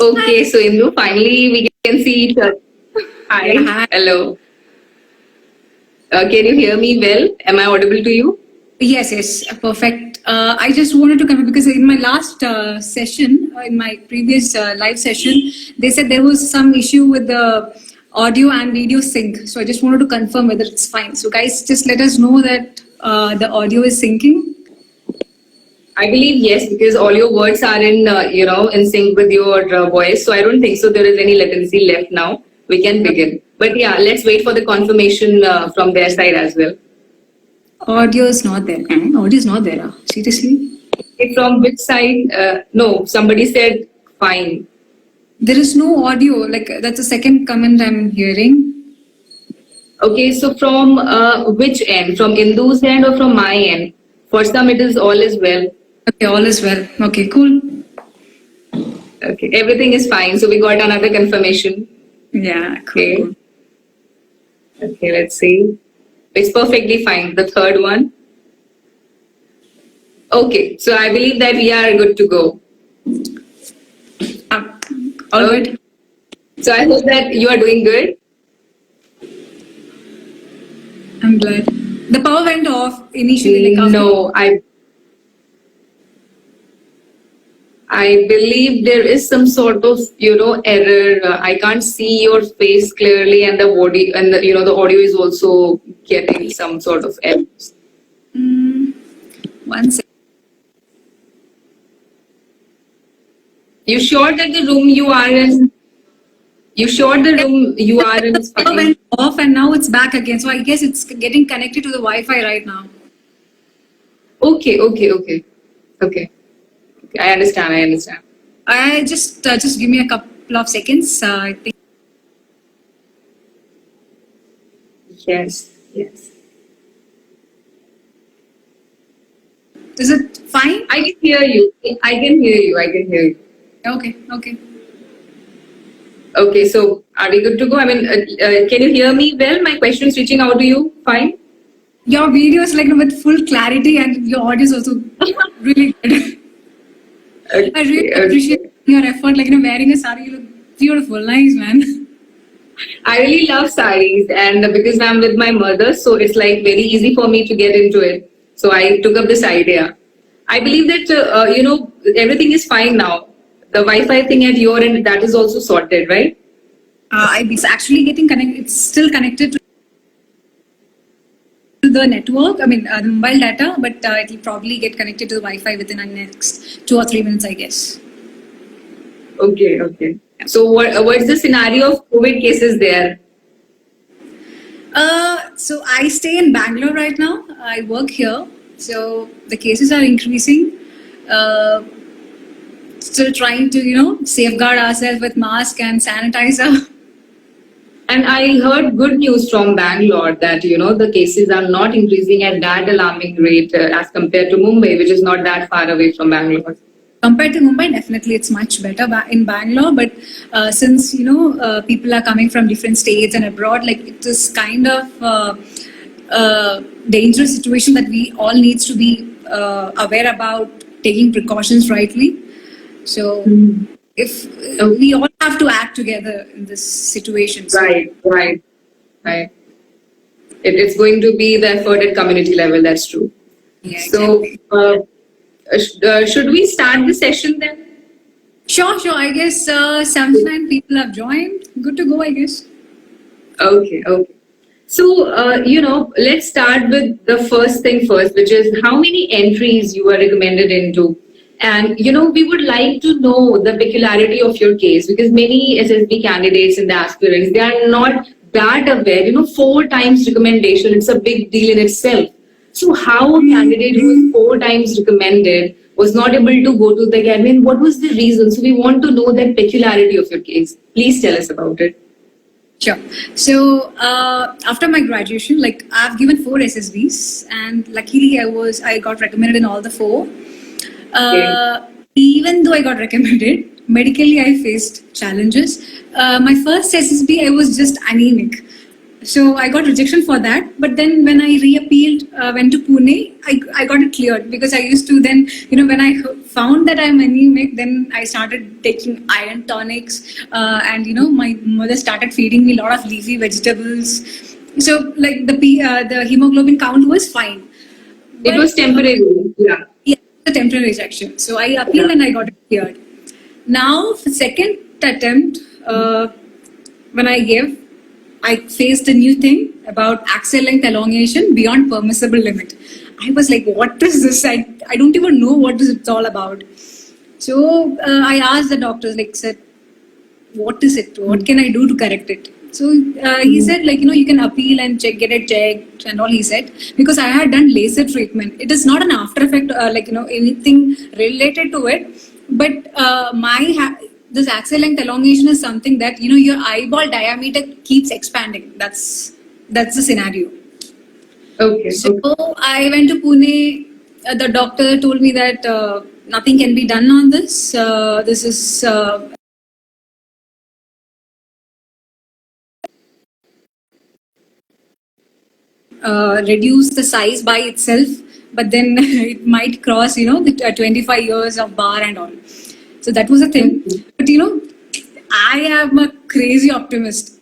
Okay, so Indu, finally we can see each other. Hi. Yeah, hi. Hello. Can you hear me well? Am I audible to you? Yes, perfect. I just wanted to come because in my last session, in my previous live session, they said there was some issue with the audio and video sync. So I just wanted to confirm whether it's fine. So guys, just let us know that the audio is syncing. I believe yes, because all your words are in sync with your voice. So I don't think so. There is any latency left now. We can begin. But yeah, let's wait for the confirmation from their side as well. Audio is not there. Audio is not there. Seriously? Okay, from which side? No, somebody said fine. There is no audio. Like that's the second comment I'm hearing. Okay, so from which end? From Indu's end or from my end? For some, it is all is well. Okay, all is well. Okay, cool. Okay, everything is fine. So we got another confirmation. Yeah, cool. Okay. Okay, let's see. It's perfectly fine. The third one. Okay, so I believe that we are good to go. All good. So I hope that you are doing good. I'm glad. The power went off initially. Like after No, I believe there is some sort of error. I can't see your face clearly, and the body and the audio is also getting some sort of errors. 1 second. You sure that the room you are in? You sure the room you are in is Power fine? went off and now it's back again. So I guess it's getting connected to the Wi-Fi right now. Okay. I understand. I just give me a couple of seconds. I think. Yes. Is it fine? I can hear you. Okay. Okay, so are we good to go? I mean, can you hear me well? My question is reaching out to you. Fine. Your video is like with full clarity and your audio is also really good. Okay, I really okay. appreciate your effort. Like wearing a sari, you look beautiful. Nice, man. I really love saris, and because I'm with my mother, so it's like very easy for me to get into it. So I took up this idea. I believe that everything is fine now. The Wi-Fi thing at your end, that is also sorted, right? It's actually getting connected. It's still connected to the network. I mean, the mobile data, but it will probably get connected to the Wi-Fi within the next 2 or 3 minutes, I guess. Okay. So what's the scenario of COVID cases there? So I stay in Bangalore right now. I work here. So the cases are increasing. Still trying to, safeguard ourselves with mask and sanitizer. And I heard good news from Bangalore that the cases are not increasing at that alarming rate as compared to Mumbai, which is not that far away from Bangalore. Compared to Mumbai, definitely it's much better in Bangalore. But since people are coming from different states and abroad, like it is kind of dangerous situation that we all needs to be aware about taking precautions rightly. So if we all have to act together in this situation. So, Right. It's going to be the effort at community level. That's true. yeah, So, exactly. should we start the session then? Sure. I guess 79 people have joined. Good to go, I guess. Okay. So, let's start with the first thing first, which is how many entries you are recommended into. And, we would like to know the peculiarity of your case because many SSB candidates and the aspirants, they are not that aware. 4 times recommendation, it's a big deal in itself. So how a candidate who was 4 times recommended was not able to go to the academy and what was the reason? So we want to know that peculiarity of your case. Please tell us about it. Sure. So after my graduation, like I've given 4 SSBs, and luckily I got recommended in all the 4. Even though I got recommended, medically I faced challenges. My first SSB, I was just anemic. So I got rejection for that. But then when I reappealed, went to Pune, I got it cleared because I used to then, when I found that I'm anemic, then I started taking iron tonics, and my mother started feeding me a lot of leafy vegetables. So like the hemoglobin count was fine. It was temporary. Yeah. Yeah, the temporary rejection. So I appealed and I got it cleared. Now, for second attempt, when I gave, I faced a new thing about axial length elongation beyond permissible limit. I was like, what is this? I don't even know what it's all about. So I asked the doctors, like, said, what is it? What can I do to correct it? So he said, like, you can appeal and get it checked and all, he said, because I had done laser treatment. It is not an after effect, anything related to it. But this axial length elongation is something that, your eyeball diameter keeps expanding. That's the scenario. Okay. So I went to Pune. The doctor told me that nothing can be done on this. This is reduce the size by itself, but then it might cross, the 25 years of bar and all. So that was a thing. But I am a crazy optimist.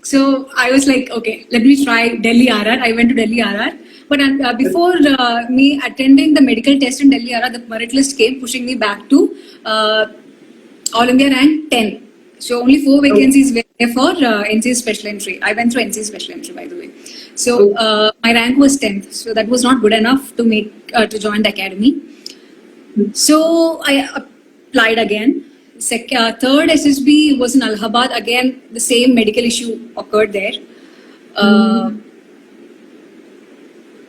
So I was like, okay, let me try Delhi RR. I went to Delhi RR. But before me attending the medical test in Delhi RR, the merit list came pushing me back to All India rank 10. So only 4 vacancies were there for NC special entry. I went through NC special entry, by the way. So my rank was 10th. So that was not good enough to make to join the academy. So I applied again. Third SSB was in Allahabad. Again, the same medical issue occurred there.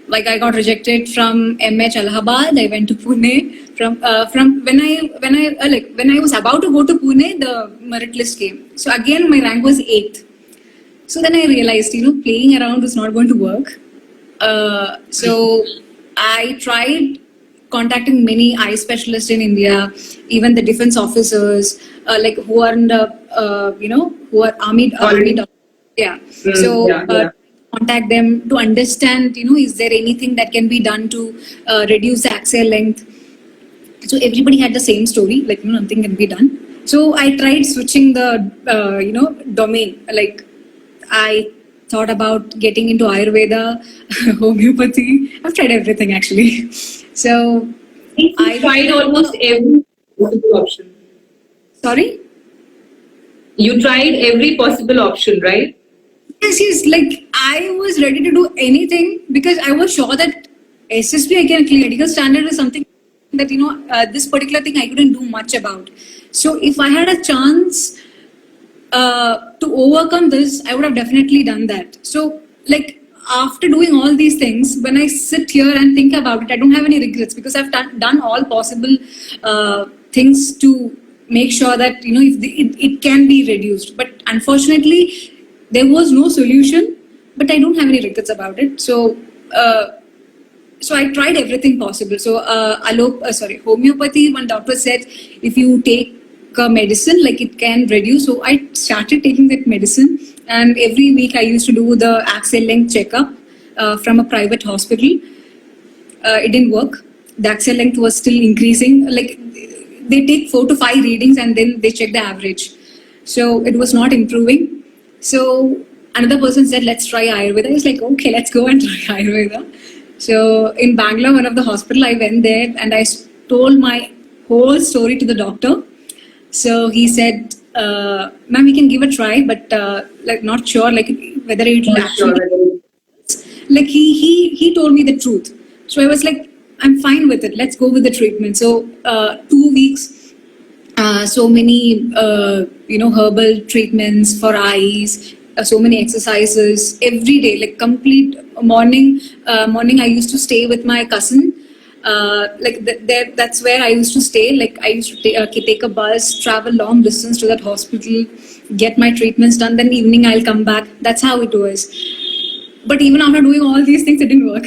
Like I got rejected from MH Allahabad. I went to Pune. From when I was about to go to Pune, the merit list came. So again, my rank was 8th. So then I realized, playing around is not going to work. So I tried contacting many eye specialists in India, even the defense officers, like who are in the, who are army doctors. Yeah. So contact them to understand, is there anything that can be done to reduce the axial length? So everybody had the same story, like, nothing can be done. So I tried switching the, domain. Like I thought about getting into Ayurveda, homeopathy. I've tried everything actually. So I tried almost every possible option. Sorry? You tried every possible option, right? Yes. Like I was ready to do anything because I was sure that SSB I can clear. Medical standard is something that, this particular thing I couldn't do much about. So if I had a chance to overcome this, I would have definitely done that. So like after doing all these things, when I sit here and think about it, I don't have any regrets because I've done all possible things to make sure that, if it can be reduced. But unfortunately, there was no solution, but I don't have any regrets about it. So so I tried everything possible. So homeopathy, one doctor said, if you take medicine, like it can reduce. So I started taking that medicine, and every week I used to do the axial length checkup from a private hospital. It didn't work. The axial length was still increasing. Like they take 4 to 5 readings and then they check the average. So it was not improving. So another person said, let's try Ayurveda. I was like, okay, let's go and try Ayurveda. So in Bangalore, one of the hospital, I went there and I told my whole story to the doctor. So he said, ma'am, we can give a try, but like not sure, like whether it will actually. Like he told me the truth. So I was like, I'm fine with it. Let's go with the treatment. So 2 weeks, so many herbal treatments for eyes. So many exercises every day, like complete morning. Morning, I used to stay with my cousin. That's where I used to stay. Like I used to take a bus, travel long distance to that hospital, get my treatments done. Then evening, I'll come back. That's how it was. But even after doing all these things, it didn't work.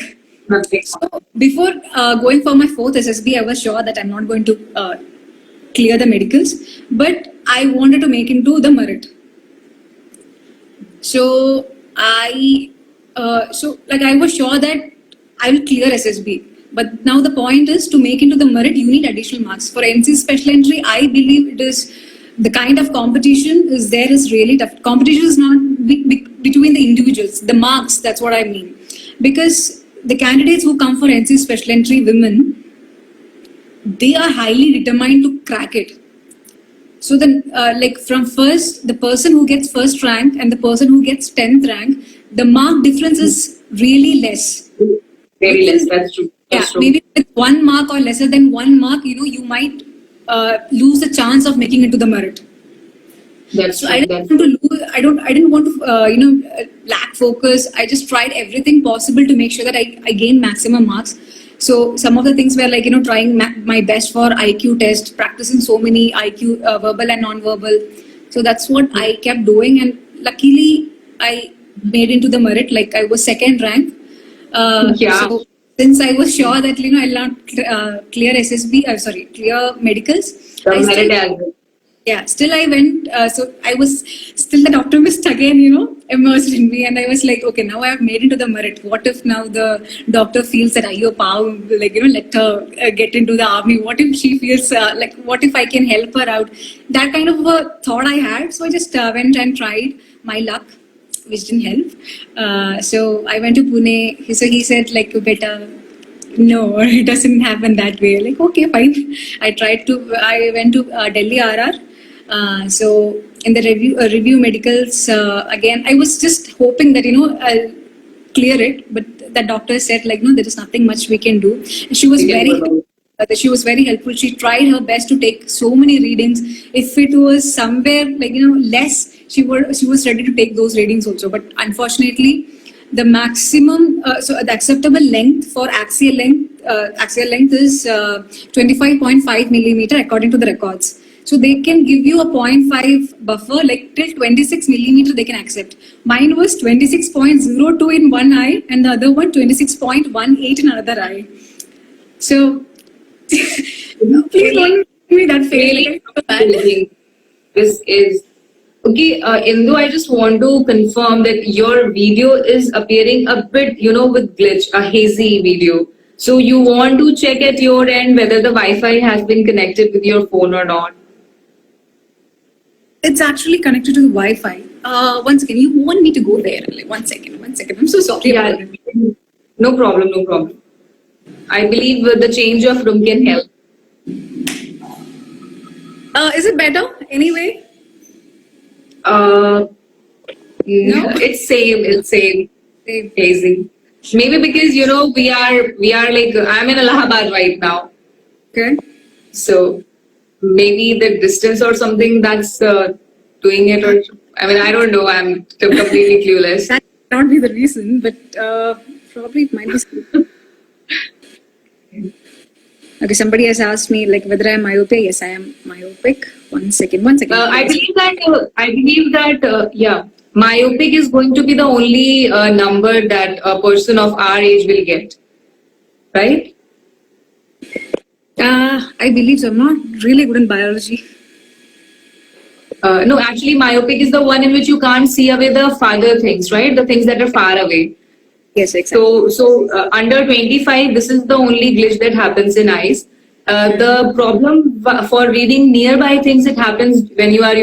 Okay. So before going for my 4th SSB, I was sure that I'm not going to clear the medicals, but I wanted to make into the merit. So I was sure that I will clear SSB. But now the point is to make into the merit, you need additional marks. For NC special entry, I believe it is the kind of competition is there is really tough. Competition is not between the individuals, the marks, that's what I mean. Because the candidates who come for NC special entry, women, they are highly determined to crack it. So then, from first, the person who gets first rank and the person who gets 10th rank, the mark difference is really less. Very less, that's true. That's true. Maybe with 1 mark or lesser than 1 mark, you might lose the chance of making it to the merit. That's So true. I didn't want to lack focus. I just tried everything possible to make sure that I gain maximum marks. So some of the things were trying my best for IQ test, practicing so many IQ verbal and non-verbal. So that's what I kept doing, and luckily I made into the merit. Like I was 2nd rank. So since I was sure that I'll not clear SSB, clear medicals. Still I went. So I was still that optimist again, emerged in me, and I was like, okay, now I have made into the merit. What if now the doctor feels that Ayyo Pao, let her get into the army? What if she feels what if I can help her out? That kind of a thought I had. So I just went and tried my luck, which didn't help. So I went to Pune. So he said better. No, it doesn't happen that way. Like, okay, fine. I went to Delhi RR. So in the review medicals, again, I was just hoping that, I'll clear it. But the doctor said no, there is nothing much we can do. She was very helpful. She tried her best to take so many readings. If it was somewhere less, she was ready to take those readings also. But unfortunately, the maximum, so the acceptable length for axial length is 25.5 millimeter according to the records. So they can give you a 0.5 buffer, till 26 millimeter they can accept. Mine was 26.02 in one eye and the other one 26.18 in another eye. So please don't give me that fail. This is okay, Indu, I just want to confirm that your video is appearing a bit, with glitch, a hazy video. So you want to check at your end whether the Wi-Fi has been connected with your phone or not. It's actually connected to the Wi-Fi. One second, you want me to go there? One second. I'm so sorry. Yeah, no problem. I believe the change of room can help. Is it better anyway? No, it's same. Hazy. Maybe because we are I'm in Allahabad right now. Okay. So maybe the distance or something that's doing it, or I don't know. I'm completely clueless. That might not be the reason, but probably it might be. Okay, somebody has asked me whether I am myopic. Yes, I am myopic. One second. I believe that myopic is going to be the only number that a person of our age will get, right? I believe so. I'm not really good in biology. No, actually, myopic is the one in which you can't see away the farther things, right? The things that are far away. Yes, exactly. So under 25, this is the only glitch that happens in eyes. The problem for reading nearby things, it happens when you are,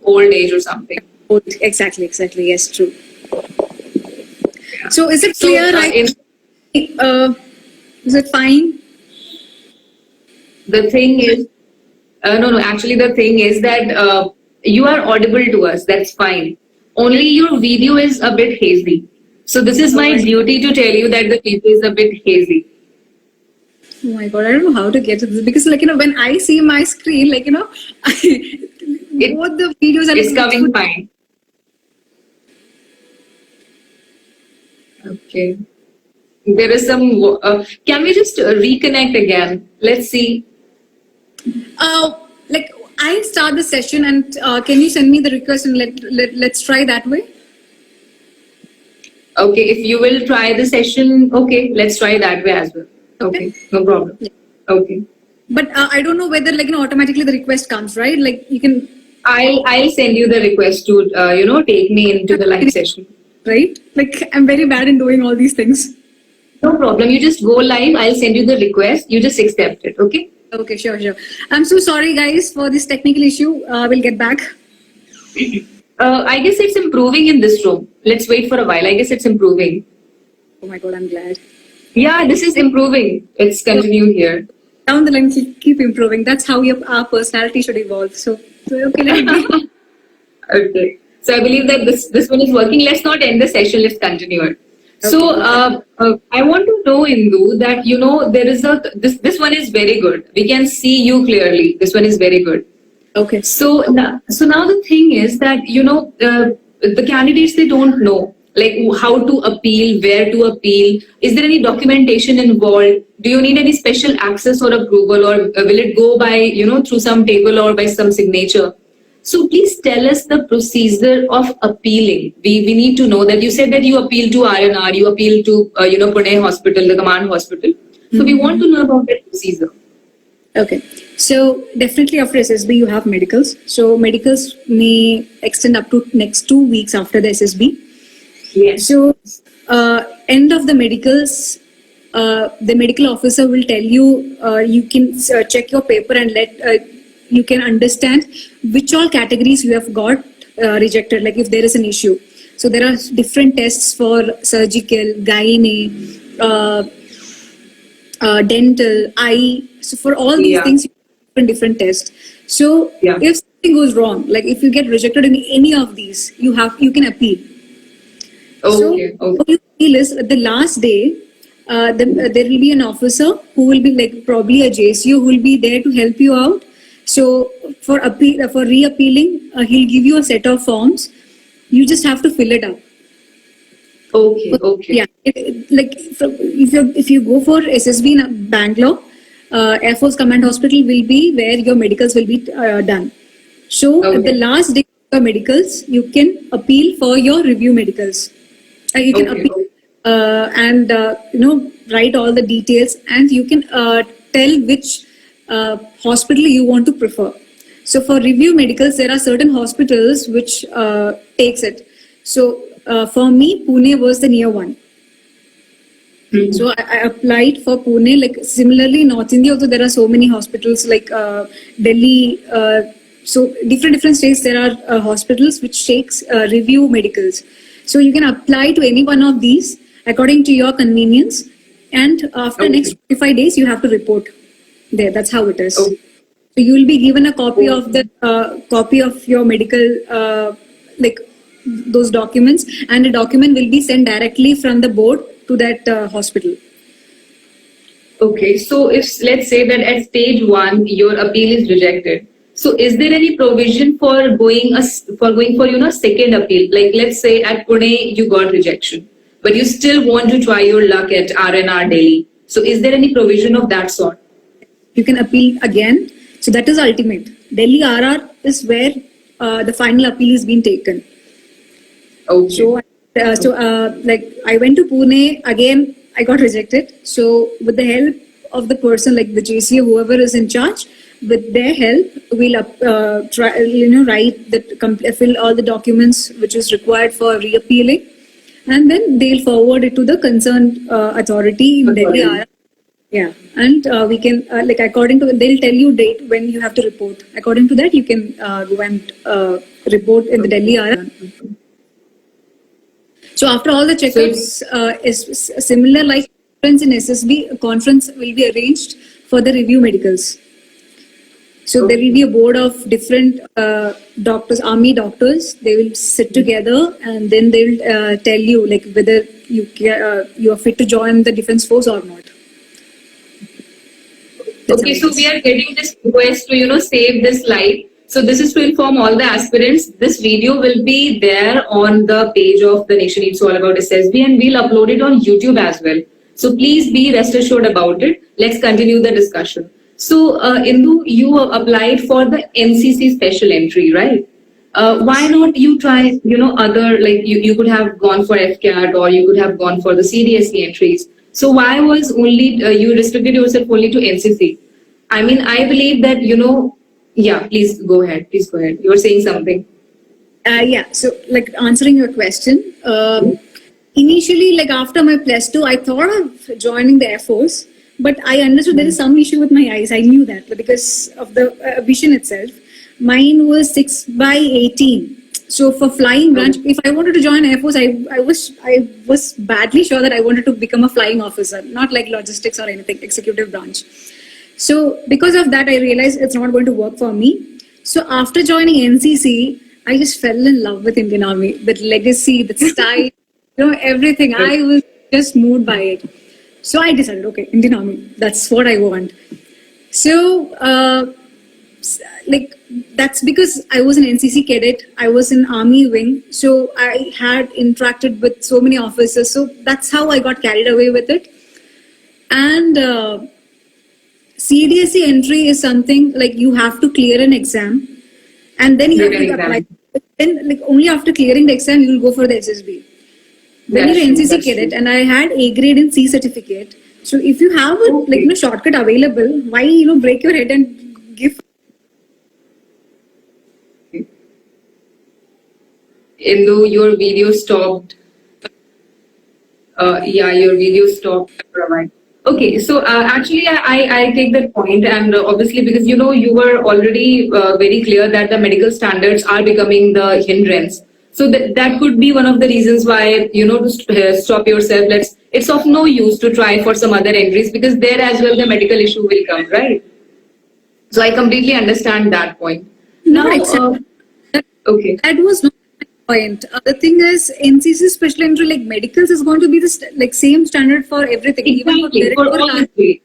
old age or something. Exactly. Yes, true. So is it clear? Is it fine? The thing is, no. Actually, the thing is that you are audible to us. That's fine. Only your video is a bit hazy. So this is my duty to tell you that the video is a bit hazy. Oh my God, I don't know how to get to this because when I see my screen, both the videos are... It's coming fine. Okay. There is some... can we just reconnect again? Let's see. I'll start the session and can you send me the request and let's try that way? Okay, if you will try the session, okay, let's try that way as well. Okay, no problem. Yeah. Okay. But I don't know whether automatically the request comes, right? You can... I'll send you the request to take me into the live session. right? Like I'm very bad in doing all these things. No problem. You just go live. I'll send you the request. You just accept it. Okay. Okay, sure, sure. I'm so sorry, guys, for this technical issue. We'll get back. I guess it's improving in this room. Let's wait for a while. I guess it's improving. Oh my God, I'm glad. Yeah, this is improving. Let's continue here. Down the line, keep improving. That's how our personality should evolve. So okay, let it be. Okay. So I believe that this one is working. Let's not end the session. Let's continue it. So I want to know, Indu, that there is this one is very good. We can see you clearly. This one is very good. Okay. So now the thing is that the candidates, they don't know like how to appeal, where to appeal. Is there any documentation involved? Do you need any special access or approval, or will it go by through some table or by some signature? So please tell us the procedure of appealing. We need to know that. You said that you appeal to RNR, you appeal to Pune Hospital, the command hospital. So we want to know about that procedure. Okay. So definitely after SSB you have medicals. So medicals may extend up to next 2 weeks after the SSB. Yes. So end of the medicals, the medical officer will tell you, you can check your paper and you can understand which all categories you have got rejected, like if there is an issue. So there are different tests for surgical, gynae, dental, eye. So for all these things, you have different tests. So if something goes wrong, like if you get rejected in any of these, you can appeal. Okay. So what you feel is the last day, there will be an officer who will be like probably a JCO who will be there to help you out. So for reappealing, he'll give you a set of forms. You just have to fill it up. Okay. Yeah, if you go for SSB in Bangalore, Air Force Command Hospital will be where your medicals will be done. So at the last day of your medicals, you can appeal for your review medicals. You can appeal and write all the details, and you can tell which hospital you want to prefer. So for review medicals, there are certain hospitals which takes it. So for me, Pune was the near one. So I applied for Pune. Like similarly, North India also there are so many hospitals like Delhi. So different states there are hospitals which takes review medicals. So you can apply to any one of these according to your convenience, and after next 45 days you have to report there. That's how it is. So you will be given a copy of the copy of your medical like those documents, and the document will be sent directly from the board to that hospital. Okay, so if let's say that at stage 1 your appeal is rejected, so is there any provision for going for second appeal? Like let's say at Pune you got rejection, but you still want to try your luck at RNR Delhi. So is there any provision of that sort? You can appeal again. So that is ultimate. Delhi RR is where the final appeal is being taken. Okay. So like I went to Pune again. I got rejected. So with the help of the person, like the JCO, whoever is in charge, with their help, we'll fill all the documents which is required for reappealing, and then they'll forward it to the concerned authority in Delhi. Yeah, and we can like according to they'll tell you date when you have to report. According to that, you can go and report in the Delhi RR. So after all the checkups is similar like conference in SSB, a conference will be arranged for the review medicals. So there will be a board of different doctors, army doctors. They will sit together and then they will tell you like whether you are fit to join the defense force or not. Okay, so we are getting this request to save this slide. So this is to inform all the aspirants. This video will be there on the page of The Nation Eats All About SSB, and we'll upload it on YouTube as well. So please be rest assured about it. Let's continue the discussion. So Indu, you applied for the NCC special entry, right? Why not you try, other, like you could have gone for FCAT or you could have gone for the CDSE entries. So why was only, you restricted yourself only to NCC? I mean, I believe that, yeah, please go ahead. You were saying something. Yeah, so like answering your question, initially, like after my plus two, I thought of joining the Air Force, but I understood there is some issue with my eyes. I knew that because of the vision itself. Mine was 6/18. So for flying branch, if I wanted to join Air Force, I was badly sure that I wanted to become a flying officer, not like logistics or anything, executive branch. So because of that, I realized it's not going to work for me. So after joining NCC, I just fell in love with Indian Army, the legacy, the style, everything. I was just moved by it. So I decided, okay, Indian Army, that's what I want. So, like, that's because I was an NCC cadet, I was in Army wing, so I had interacted with so many officers. So that's how I got carried away with it. And CDSE entry is something like you have to clear an exam and then you have to apply. Then, like, only after clearing the exam, you will go for the SSB. When you're an NCC cadet, and I had A grade in C certificate, so if you have a shortcut available, why break your head and give? Indu, your video stopped. Yeah, your video stopped. Okay, so actually, I take that point, and obviously, because you were already very clear that the medical standards are becoming the hindrance. So that could be one of the reasons why to stop yourself. It's of no use to try for some other entries because there as well the medical issue will come, right? So I completely understand that point. No, Now, okay. That was not my point. The thing is, NCC special entry like medicals is going to be the same standard for everything, Exactly, for all the three.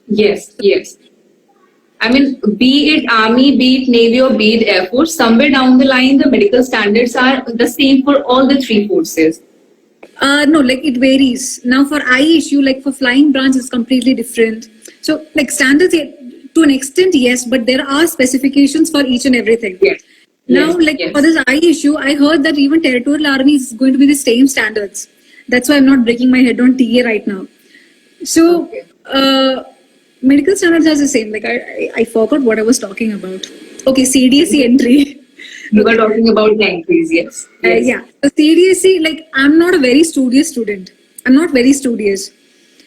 Yes, yes. I mean, be it Army, be it Navy, or be it Air Force, somewhere down the line, the medical standards are the same for all the three forces. No, like it varies. Now for eye issue, like for flying branch, it's completely different. So like standards, to an extent, yes, but there are specifications for each and everything. Yes. Now, for this eye issue, I heard that even territorial army is going to be the same standards. That's why I'm not breaking my head on TA right now. So, medical standards are the same. Like I forgot what I was talking about. Okay, CDSE entry. You were talking about the entries, yes. Yeah. So CDSE, like I'm not a very studious student. I'm not very studious.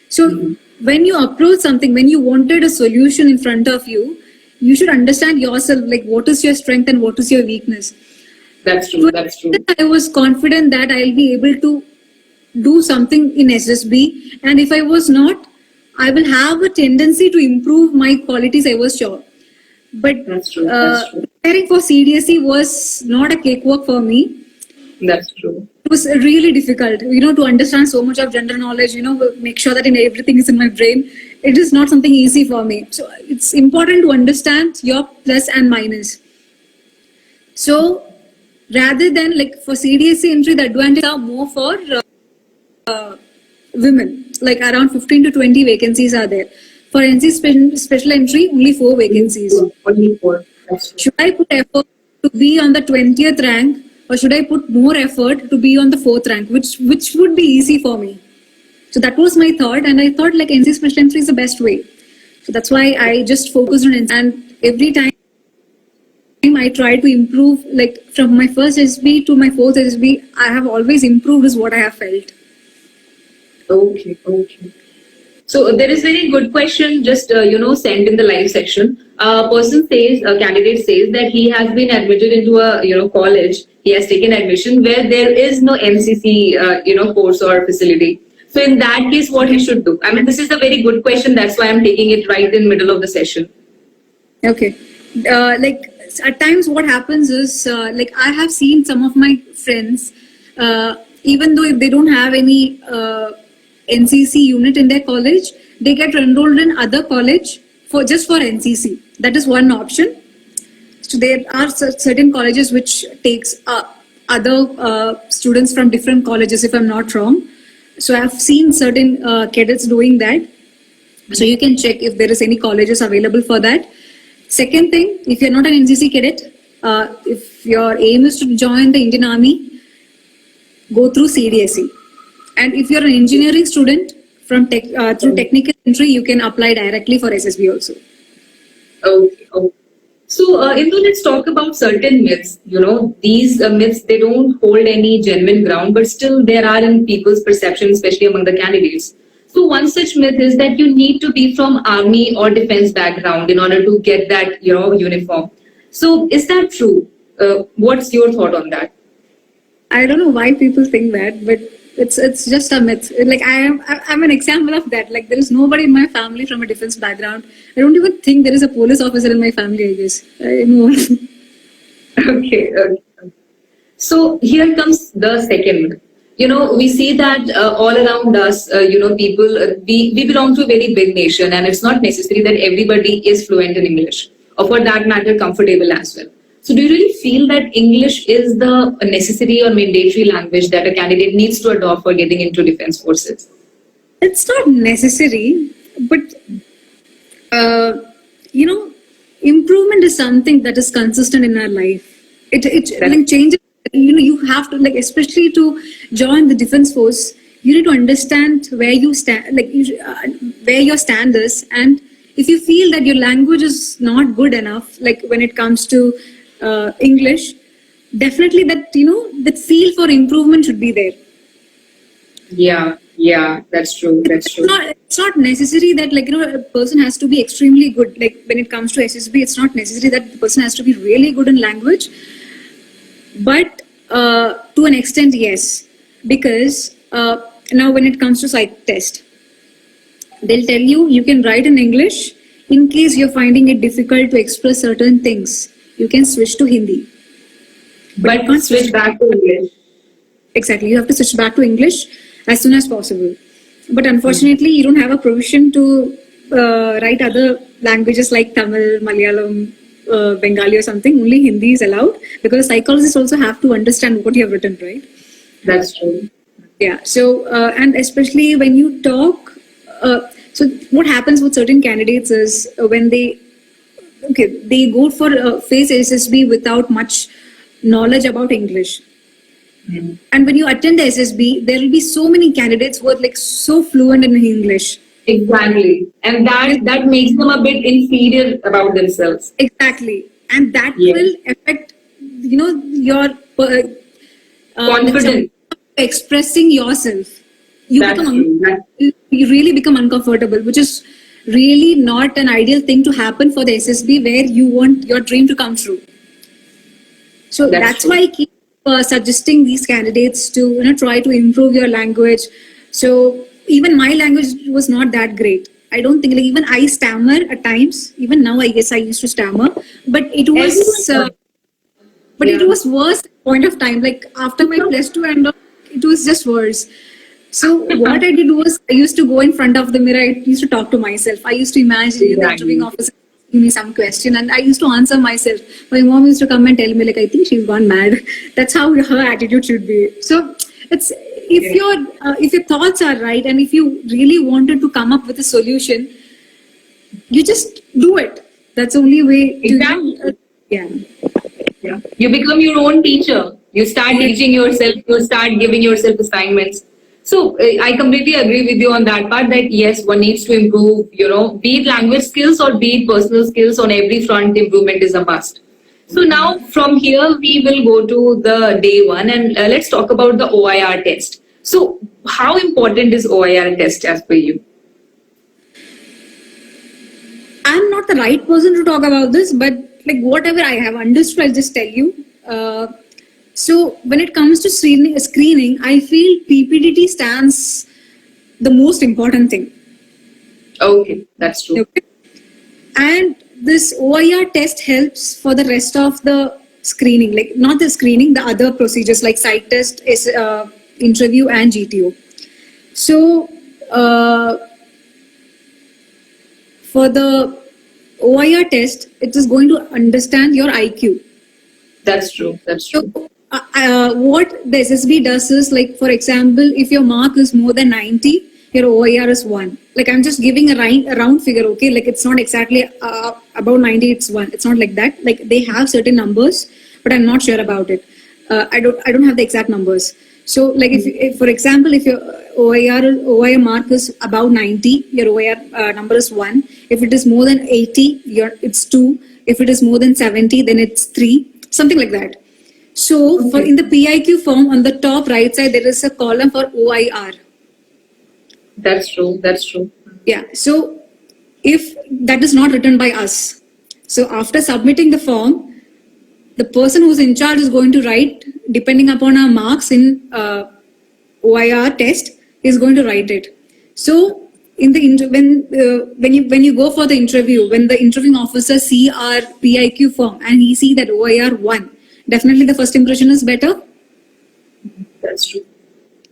So when you approach something, when you wanted a solution in front of you, you should understand yourself, like what is your strength and what is your weakness. That's true. That's true. I was confident that I'll be able to do something in SSB, and if I was not, I will have a tendency to improve my qualities. I was sure, but that's true. That's true. Preparing for CDSE was not a cakewalk for me. That's true. It was really difficult, to understand so much of general knowledge. Make sure that everything is in my brain. It is not something easy for me. So it's important to understand your plus and minus. So rather than like for CDSE entry, the advantages are more for women. Like around 15 to 20 vacancies are there. For NC special entry, only 4 vacancies. Only 4. Should I put effort to be on the 20th rank, or should I put more effort to be on the 4th rank, which would be easy for me? So that was my thought, and I thought like NC special entry is the best way. So that's why I just focused on NC, and every time I try to improve, like from my first SB to my 4th SB, I have always improved is what I have felt. Okay. So there is very good question just sent in the live section. A candidate says that he has been admitted into a college. He has taken admission where there is no NCC course or facility. So in that case, what he should do? I mean, this is a very good question. That's why I'm taking it right in the middle of the session. Okay. Like at times what happens is like I have seen some of my friends, even though if they don't have any NCC unit in their college, they get enrolled in other college for NCC. That is one option. So there are certain colleges which takes other students from different colleges, if I'm not wrong. So I've seen certain cadets doing that. So you can check if there is any colleges available for that. Second thing, if you're not an NCC cadet, if your aim is to join the Indian Army, go through CDSE. And if you're an engineering student from through technical entry, you can apply directly for SSB also. Okay. So, Indu, let's talk about certain myths. These myths, they don't hold any genuine ground, but still there are in people's perception, especially among the candidates. So, one such myth is that you need to be from army or defense background in order to get that, uniform. So, is that true? What's your thought on that? I don't know why people think that, but it's just a myth. Like I'm an example of that. Like there is nobody in my family from a defense background. I don't even think there is a police officer in my family. I guess I know. Okay. So here comes the second. We see that all around us, people, we belong to a very big nation, and it's not necessary that everybody is fluent in English, or for that matter, comfortable as well. So do you really feel that English is the necessary or mandatory language that a candidate needs to adopt for getting into defense forces? It's not necessary, but uh, you know, improvement is something that is consistent in our life. It like changes. You have to, like, especially to join the defense force, you need to understand where you stand, like where your stand is, and if you feel that your language is not good enough, like when it comes to English, definitely that that feel for improvement should be there. Yeah, that's true. That's true. It's not necessary that, like, a person has to be extremely good. Like when it comes to SSB, it's not necessary that the person has to be really good in language. But to an extent, yes, because now when it comes to psych test, they'll tell you can write in English. In case you're finding it difficult to express certain things, you can switch to Hindi. But you can't switch back to English. Exactly, you have to switch back to English as soon as possible. But unfortunately, you don't have a provision to write other languages like Tamil, Malayalam, Bengali or something. Only Hindi is allowed, because psychologists also have to understand what you have written, right? That's true. Yeah. So, and especially when you talk, so what happens with certain candidates is when they go for face SSB without much knowledge about English. Mm. And when you attend the SSB, there will be so many candidates who are like so fluent in English. Exactly. And that makes them a bit inferior about themselves. Exactly. And that Yes. will affect, your Confidence. expressing yourself. You That's become true. you really become uncomfortable, which is really not an ideal thing to happen for the SSB, where you want your dream to come true. So that's true. why I keep suggesting these candidates to try to improve your language. So even my language was not that great. I don't think, like, even I stammer at times. Even now, I guess I used to stammer, but it was it was worse at point of time. Like after my +2 and all, it was just worse. So what I did was, I used to go in front of the mirror. I used to talk to myself. I used to imagine the interviewing officer asking me some question, and I used to answer myself. My mom used to come and tell me, like, I think she's gone mad. That's how her attitude should be. So it's, if your thoughts are right, and if you really wanted to come up with a solution, you just do it. That's the only way to Exactly. yeah. Yeah. You become your own teacher. You start teaching yourself. You start giving yourself assignments. So I completely agree with you on that part, that yes, one needs to improve, be it language skills or be it personal skills. On every front, improvement is a must. So now from here, we will go to the day one, and let's talk about the OIR test. So how important is OIR test as per you? I'm not the right person to talk about this, but like whatever I have understood, I'll just tell you. So when it comes to screening, I feel PPDT stands the most important thing. Okay, that's true. Okay? And this OIR test helps for the rest of the screening, like not the screening, the other procedures like psych test, interview, and GTO. So for the OIR test, it is going to understand your IQ. That's true. That's true. So, what the SSB does is, like, for example, if your mark is more than 90, your OIR is 1. Like, I'm just giving a round figure, okay? Like, it's not exactly about 90, it's 1. It's not like that. Like, they have certain numbers, but I'm not sure about it. I don't have the exact numbers. So, like, if for example, if your OIR mark is about 90, your OIR number is 1. If it is more than 80, it's 2. If it is more than 70, then it's 3, something like that. So for in the PIQ form, on the top right side, there is a column for OIR. That's true. That's true. Yeah. So if that is not written by us, so after submitting the form, the person who's in charge is going to write, depending upon our marks in OIR test, is going to write it. So in the when you go for the interview, when the interviewing officer see our PIQ form and he see that OIR 1, definitely the first impression is better. That's true.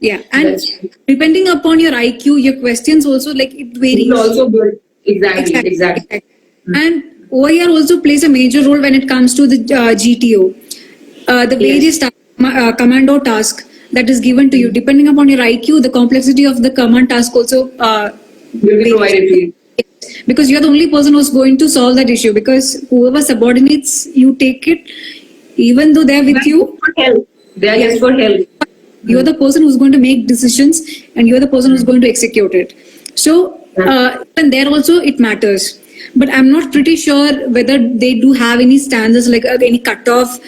Yeah, and That's true. depending upon your IQ, your questions also, like, it varies. It's also good. Exactly. And OIR also plays a major role when it comes to the GTO. The various commando task that is given to you, depending upon your IQ, the complexity of the command task also Will be provided to you. because you're the only person who's going to solve that issue, because whoever subordinates you take it, even though they're with you, For help. They are just for help. you're the person who's going to make decisions and you're the person who's going to execute it. So and there also it matters. But I'm not pretty sure whether they do have any standards, like any cutoff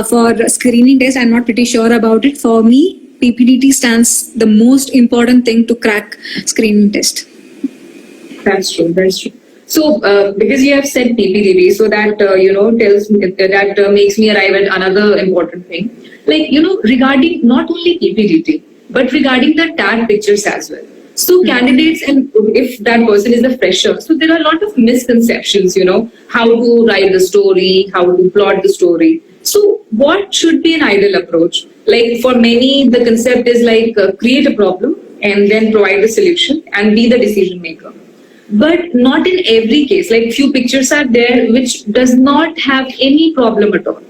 for screening test. I'm not pretty sure about it. For me, PPDT stands the most important thing to crack screening test. That's true. That's true. So, because you have said PPDT, so that tells me that makes me arrive at another important thing. Like, regarding not only PPDT, but regarding the tag pictures as well. So candidates, and if that person is a fresher, so there are a lot of misconceptions, how to write the story, how to plot the story. So what should be an ideal approach? Like for many, the concept is like create a problem and then provide the solution and be the decision maker. But not in every case, like few pictures are there which does not have any problem at all.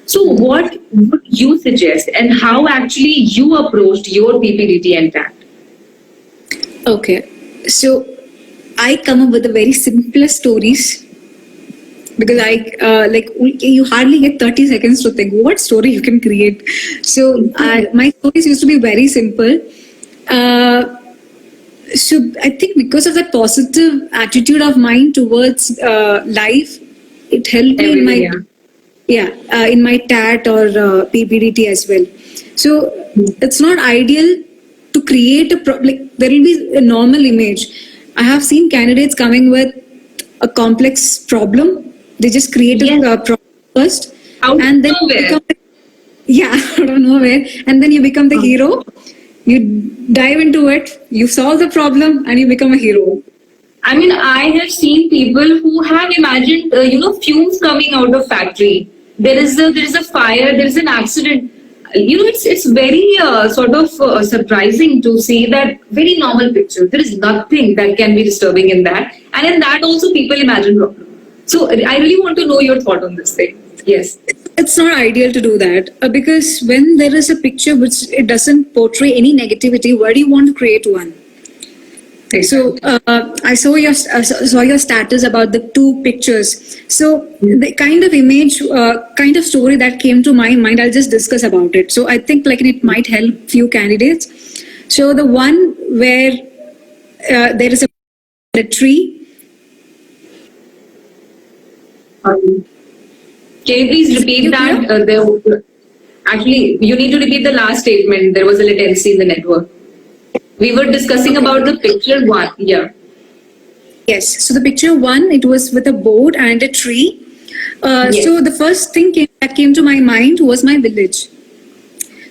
So what would you suggest and how actually you approached your PPDT and TAT? Okay, so I come up with the very simplest stories because you hardly get 30 seconds to think what story you can create. So my stories used to be very simple. So I think because of that positive attitude of mine towards life, it helped me in my in my TAT or PPDT as well. So it's not ideal to create there will be a normal image. I have seen candidates coming with a complex problem. They just create a problem first, and then out of nowhere, and then you become the hero. You dive into it, you solve the problem, and you become a hero. I mean, I have seen people who have imagined, fumes coming out of factory. There is a fire. There is an accident. It's very surprising to see that very normal picture. There is nothing that can be disturbing in that, and in that also people imagine problem. So I really want to know your thought on this thing. Yes, it's not ideal to do that because when there is a picture which it doesn't portray any negativity, why do you want to create one? So I saw your status about the 2 pictures. So the kind of image, kind of story that came to my mind, I'll just discuss about it. So I think it might help few candidates. So the one where there is a tree. Can you please repeat that? Actually, you need to repeat the last statement. There was a latency in the network. We were discussing about the picture 1. Yeah. Yes. So the picture 1, it was with a boat and a tree. Yes. So the first thing that came to my mind was my village.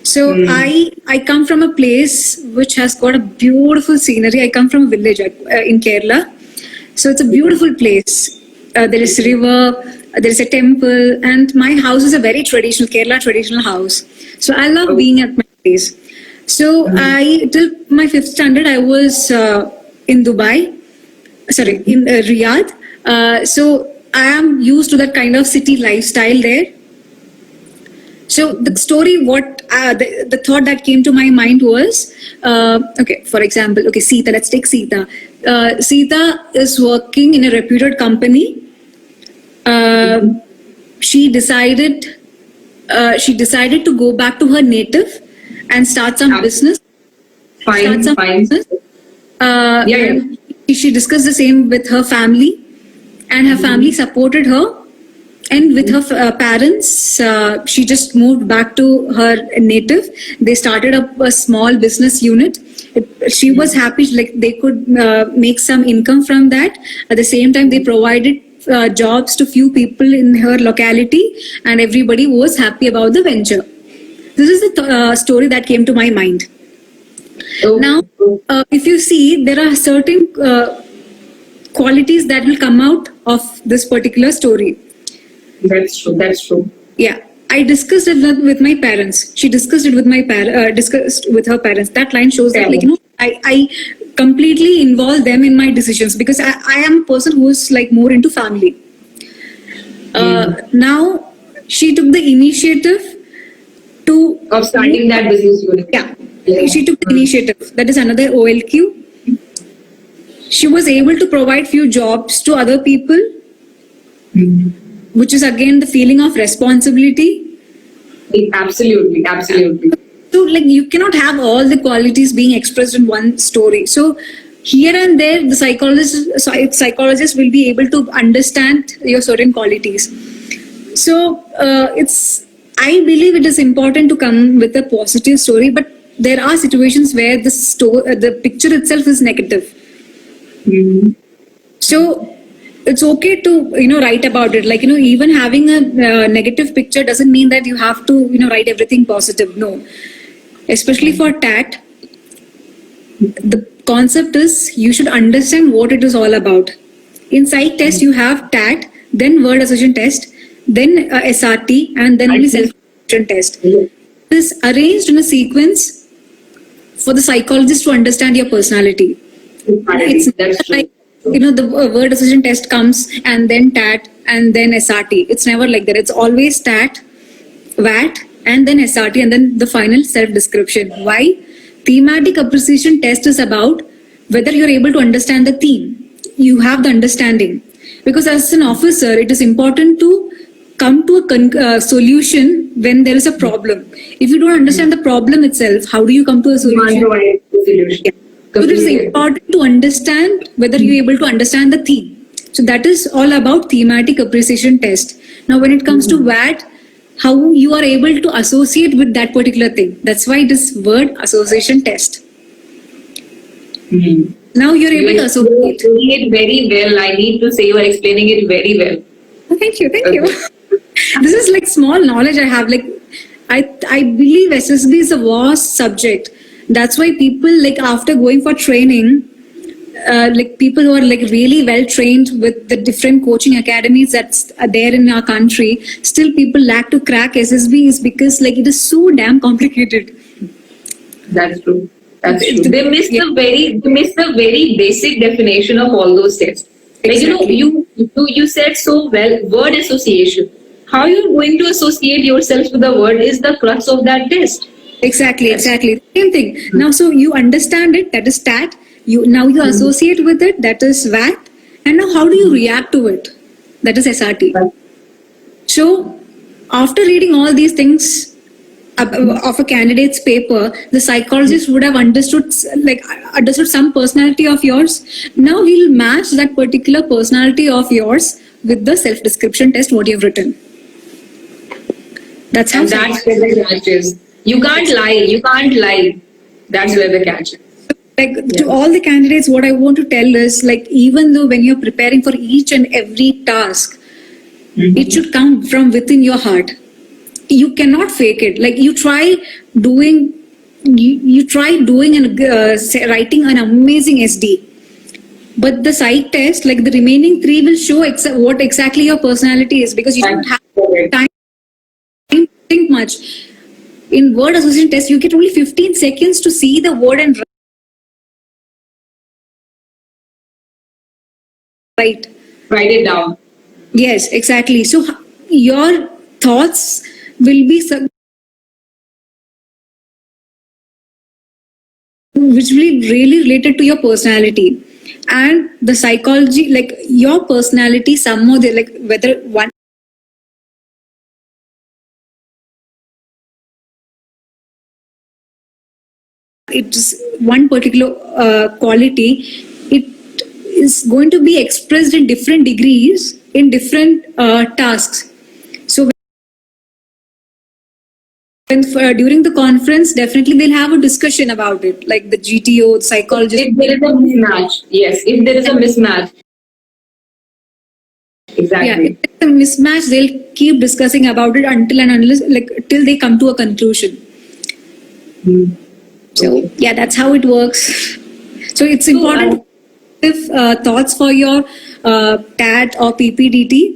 So I come from a place which has got a beautiful scenery. I come from a village in Kerala. So it's a beautiful place. There is a river, there is a temple, and my house is a very traditional Kerala traditional house. So I love being at my place. So till my 5th standard, I was in Dubai, in Riyadh. So I am used to that kind of city lifestyle there. So the story, the thought that came to my mind was, for example, Sita, let's take Sita. Sita is working in a reputed company. She decided to go back to her native and start some business. Fine. Business. She discussed the same with her family, and her family supported her and with her parents, she just moved back to her native. They started up a small business unit. She was happy, like they could make some income from that. At the same time, they provided jobs to few people in her locality, and everybody was happy about the venture. This is the story that came to my mind. Okay. Now, if you see, there are certain qualities that will come out of this particular story. That's true. That's true. Yeah, I discussed it with my parents. She discussed it with discussed with her parents. That line shows that, like, you know, I completely involve them in my decisions because I am a person who is like more into family. Now she took the initiative to Of starting that business unit. yeah, she took the initiative. That is another OLQ. She was able to provide few jobs to other people, which is again the feeling of responsibility. Absolutely. Absolutely. So, like, you cannot have all the qualities being expressed in one story. So, here and there, the psychologist will be able to understand your certain qualities. So, I believe it is important to come with a positive story, but there are situations where the picture itself is negative. So it's okay to write about it. Like, even having a negative picture doesn't mean that you have to write everything positive. No, especially for TAT, the concept is you should understand what it is all about. In psych test, you have TAT, then word association test, then SRT, and then only self-description test. It is arranged in a sequence for the psychologist to understand your personality. It's not like the word association test comes and then TAT and then SRT. It's never like that. It's always TAT, VAT, and then SRT, and then the final self-description. Why? Thematic appreciation test is about whether you're able to understand the theme. You have the understanding. Because as an officer, it is important to come to a solution when there is a problem. If you don't understand the problem itself, how do you come to a solution? Yeah. So it is important to understand whether you're able to understand the theme. So that is all about thematic appreciation test. Now, when it comes to VAT, how you are able to associate with that particular thing. That's why it is word association test. Now you're able to associate. You're doing it very well. I need to say you are explaining it very well. Oh, thank you. This is like small knowledge I have. Like, I believe SSB is a vast subject. That's why people, like, after going for training, like people who are like really well trained with the different coaching academies that's there in our country, still people lack to crack SSB is because like it is so damn complicated. That's true. That's true. They miss the very basic definition of all those tests. Like, Exactly. you said so well, word association. How you're going to associate yourself with the word is the crux of that test. Exactly. Same thing. Now, so you understand it, that is TAT. You associate with it, that is VAT. And now how do you react to it? That is SRT. So after reading all these things of a candidate's paper, the psychologist would have understood some personality of yours. Now he'll match that particular personality of yours with the self-description test what you've written. That's how. And that's where the catch is. You can't lie. That's where the catch is. Like, to all the candidates, what I want to tell is, like, even though when you're preparing for each and every task, it should come from within your heart. You cannot fake it. Like, you try doing and writing an amazing SD. But the psych test, like the remaining 3 will show what exactly your personality is, because you don't have time to think much. In word association test, you get only 15 seconds to see the word and write Write it down. Yes, exactly. So your thoughts will be which will be really related to your personality, and the psychology, like your personality, some of the, like, whether one it's one particular quality, it is going to be expressed in different degrees in different tasks. So when, during the conference, definitely they'll have a discussion about it, like the GTO, psychologist. If there is a mismatch, yes, if there is a mismatch, Yeah, exactly. if it's a mismatch, they'll keep discussing about it until and unless, like, till they come to a conclusion. Hmm. So yeah, that's how it works. So it's So, important if thoughts for your TAT or PPDT.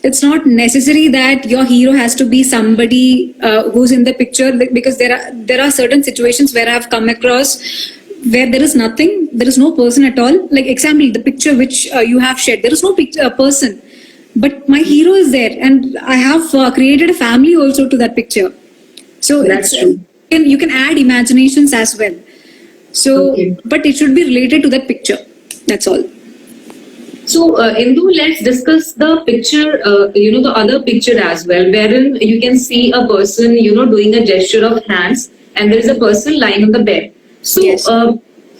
It's not necessary that your hero has to be somebody who's in the picture, because there are certain situations where I've come across where there is nothing, there is no person at all. Like example, the picture which you have shared, there is no person, but my hero is there, and I have created a family also to that picture. So That's it's true. you can add imaginations as well. So, Okay. but it should be related to that picture. That's all. So, Indu, let's discuss the picture, the other picture as well, wherein you can see a person, doing a gesture of hands, and there is a person lying on the bed. So, Yes.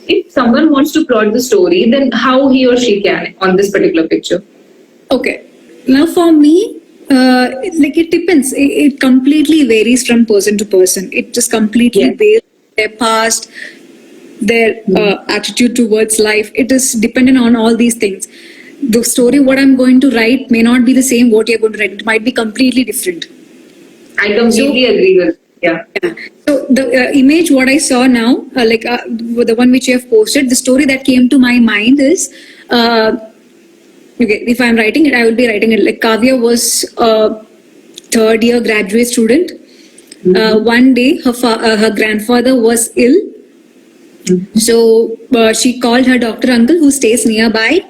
if someone wants to plot the story, then how he or she can on this particular picture? Okay. Now, for me, like it depends. It completely varies from person to person. It just completely Yes. based on their past, their attitude towards life. It is dependent on all these things. The story what I'm going to write may not be the same what you're going to write. It might be completely different. I completely agree with. Yeah. Yeah. So the image what I saw now, the one which you have posted, the story that came to my mind is, okay, if I'm writing it, I will be writing it like Kavya was a third year graduate student. One day, her grandfather was ill, so she called her doctor uncle who stays nearby,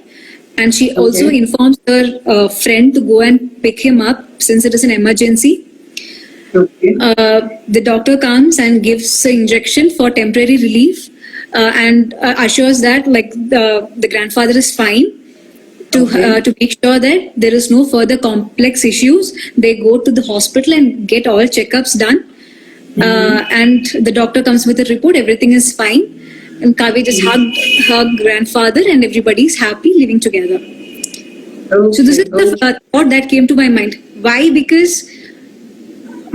and she also Okay. informs her friend to go and pick him up since it is an emergency. Okay. The doctor comes and gives an injection for temporary relief, and assures that like the grandfather is fine. Okay. To make sure that there is no further complex issues, they go to the hospital and get all checkups done. And the doctor comes with a report, everything is fine. And Kavi just hugged her grandfather, and everybody's happy living together. So this is Okay. the Okay. thought that came to my mind. Why? Because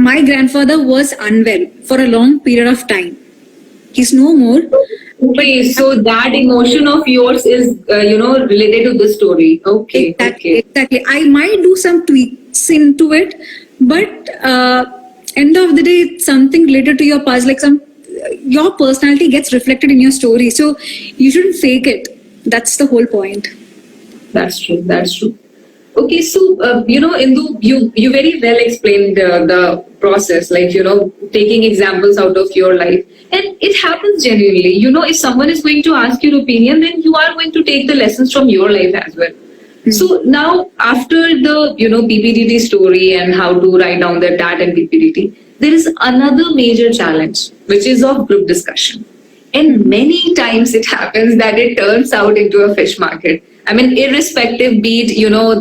my grandfather was unwell for a long period of time. He's no more. But Okay, so that emotion of yours is, related to the story. Okay, exactly, okay. exactly. I might do some tweaks into it, but end of the day, it's something related to your past. Like your personality gets reflected in your story, so you shouldn't fake it. That's the whole point. That's true. That's true. Okay, so Indu, you very well explained the process, like taking examples out of your life, and it happens genuinely. If someone is going to ask your opinion, then you are going to take the lessons from your life as well. So now, after the PPDT story and how to write down the TAT and PPDT, there is another major challenge, which is of group discussion. And many times it happens that it turns out into a fish market. I mean, irrespective, be it,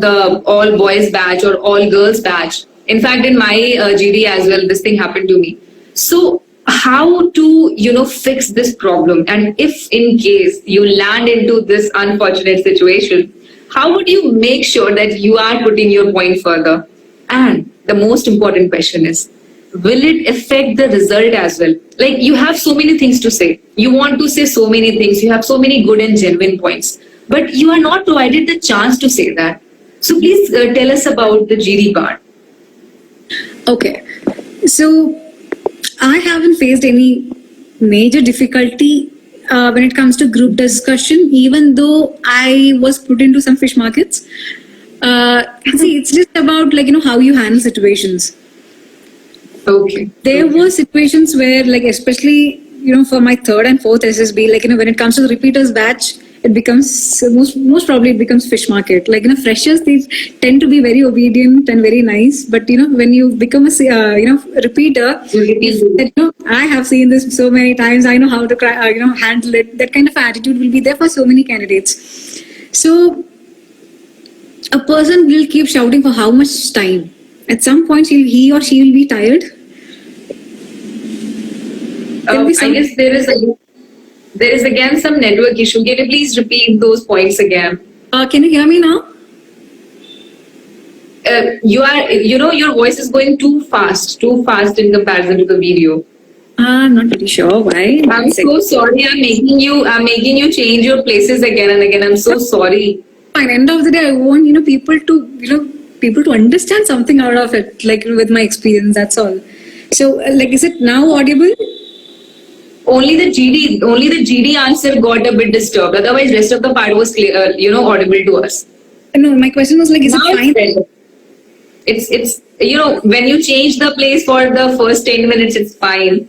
the all boys batch or all girls batch. In fact, in my GD as well, this thing happened to me. So, how to, fix this problem? And if in case you land into this unfortunate situation, how would you make sure that you are putting your point further? And the most important question is, will it affect the result as well? Like you have so many things to say. You want to say so many things. You have so many good and genuine points, but you are not provided the chance to say that. So please tell us about the GD part. Okay, so I haven't faced any major difficulty when it comes to group discussion, even though I was put into some fish markets. See, it's just about like how you handle situations. Okay. There Okay. were situations where, like, especially for my third and fourth SSB, like when it comes to the repeaters batch, it becomes most probably it becomes fish market. Like freshers, they tend to be very obedient and very nice, but when you become a repeater, if I have seen this so many times, I know how to handle it. That kind of attitude will be there for so many candidates. So a person will keep shouting for how much time? At some point, he or she will be tired. There'll be I some. guess there is again some network issue. Can you please repeat those points again? Can you hear me now? your voice is going too fast in comparison to the video. I'm not very sure why. I'm so sorry. I'm making you change your places again and again. I'm so sorry. At the end of the day, I want people to understand something out of it, like with my experience. That's all. So, like, is it now audible? Only the GD answer got a bit disturbed. Otherwise, rest of the part was clear, audible to us. No, my question was like, is Now it fine? it's when you change the place for the first 10 minutes, it's fine.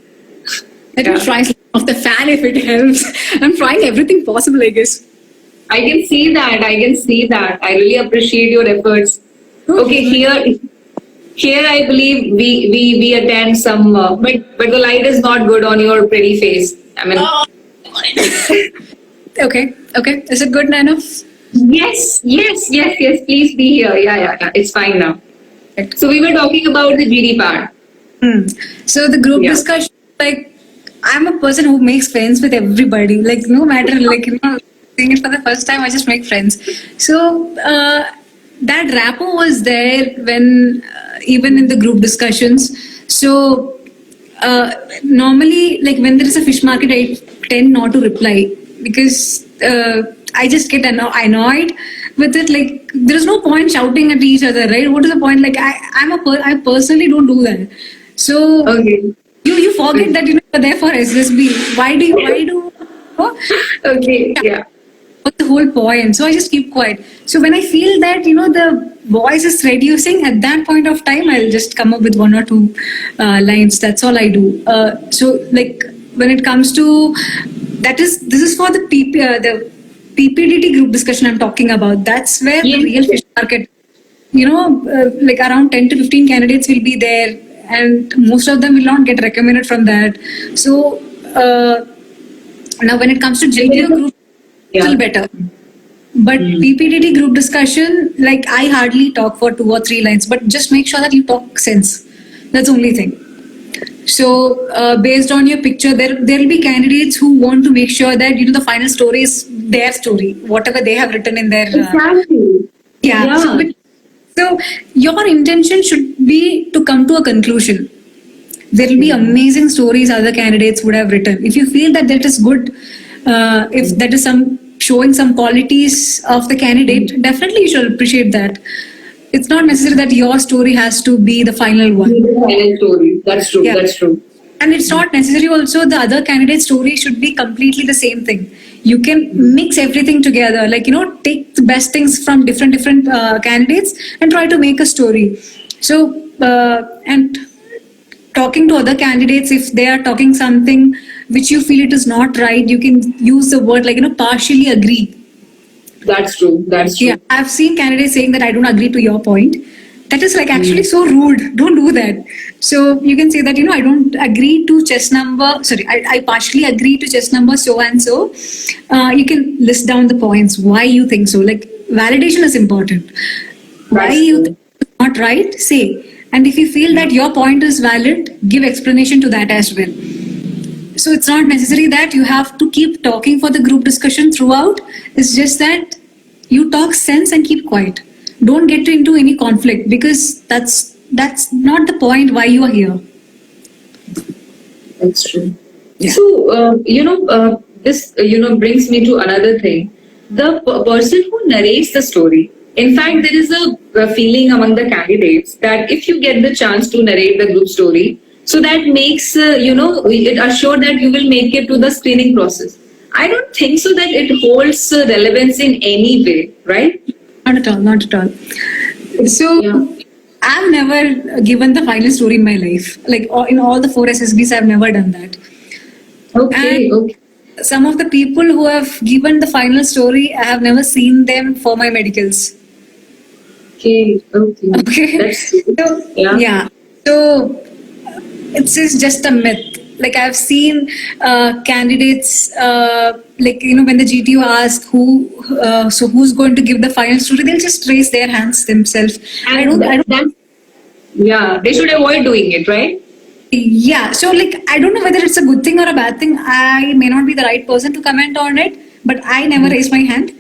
Let me try some off the fan if it helps. I'm trying everything possible, I guess. I can see that. I really appreciate your efforts. Okay, here I believe we attend some, but the light is not good on your pretty face. I mean, Okay. Is it good enough? yes. Please be here. Yeah. It's fine now. So we were talking about the GD part. So the group Yeah. discussion, like, I'm a person who makes friends with everybody. Like, no matter, like, seeing it for the first time, I just make friends. So that rapport was there when, even in the group discussions. So normally, like, when there is a fish market, I tend not to reply because I just get annoyed with it. Like, there is no point shouting at each other, right? What is the point? Like, I personally don't do that. So Okay. you forget that you're there for SSB. Why do Okay. Yeah. what's the whole point? So I just keep quiet. So when I feel that the voice is reducing, at that point of time, I'll just come up with one or two lines. That's all I do. So like when it comes to this is for the PPDT group discussion I'm talking about. That's where Yes. the real fish market. Like around 10 to 15 candidates will be there, and most of them will not get recommended from that. So now when it comes to JTO group, Yeah. still better. But PPDT group discussion, like I hardly talk for 2 or 3 lines, but just make sure that you talk sense. That's the only thing. So based on your picture, there will be candidates who want to make sure that the final story is their story, whatever they have written in their Exactly. yeah. Yeah. So your intention should be to come to a conclusion. There will be amazing stories other candidates would have written. If you feel that is good, if that is showing some qualities of the candidate, definitely you should appreciate that. It's not necessary that your story has to be the final one. The final story. That's true. Yeah. That's true. And it's not necessary also the other candidate's story should be completely the same thing. You can mix everything together, like, take the best things from different candidates and try to make a story. So, and talking to other candidates, if they are talking something which you feel it is not right, you can use the word like, partially agree. That's true. That's true. Yeah, I've seen candidates saying that I don't agree to your point. That is like actually so rude. Don't do that. So you can say that, I don't agree to chess number. Sorry, I partially agree to chess number so and so. You can list down the points why you think so. Like validation is important. Why That's you true. think it's not right, say. And if you feel that your point is valid, give explanation to that as well. So it's not necessary that you have to keep talking for the group discussion throughout. It's just that you talk sense and keep quiet. Don't get into any conflict because that's not the point why you are here. That's true. Yeah. So, this, brings me to another thing. The person who narrates the story, in fact, there is a feeling among the candidates that if you get the chance to narrate the group story, so that makes, it assured that you will make it to the screening process. I don't think so that it holds relevance in any way, right? Not at all, not at all. So Yeah. I've never given the final story in my life. Like in all the 4 SSBs, I've never done that. Okay, And okay. some of the people who have given the final story, I have never seen them for my medicals. Okay, okay. Okay. That's true. So, Yeah. yeah. So it's just a myth. Like I've seen candidates, like when the GTO asks who's going to give the final story, they'll just raise their hands themselves. I don't. Yeah, they should avoid doing it, right? Yeah. So like I don't know whether it's a good thing or a bad thing. I may not be the right person to comment on it, but I never raise my hand